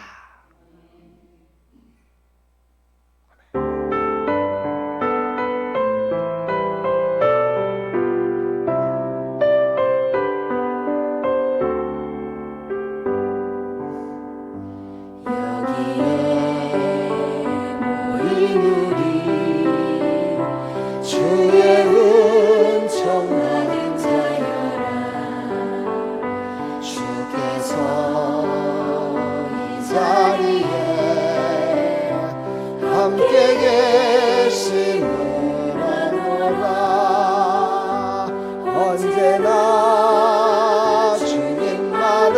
언제나 주님 나를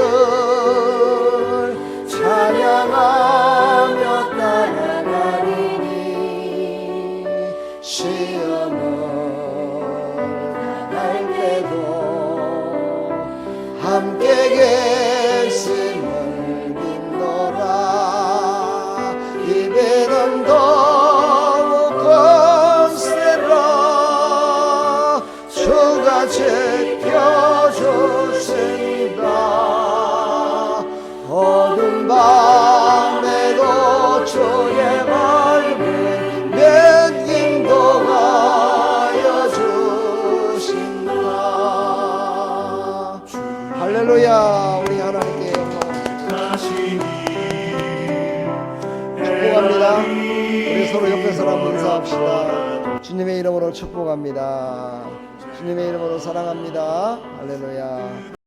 찬양하며 따라가리니 시험을 당할 때도 함께 계심을 믿노라. 이배는 더욱 거세라. 주가 지켜주신다. 어두운 밤에도 주의 말씀 내 인도하여 주신다. 할렐루야. 우리 하나님께 축복합니다. 우리 서로 옆에 사람 인사합시다. 주님의 이름으로 축복합니다. 주님의 이름으로 사랑합니다. 할렐루야.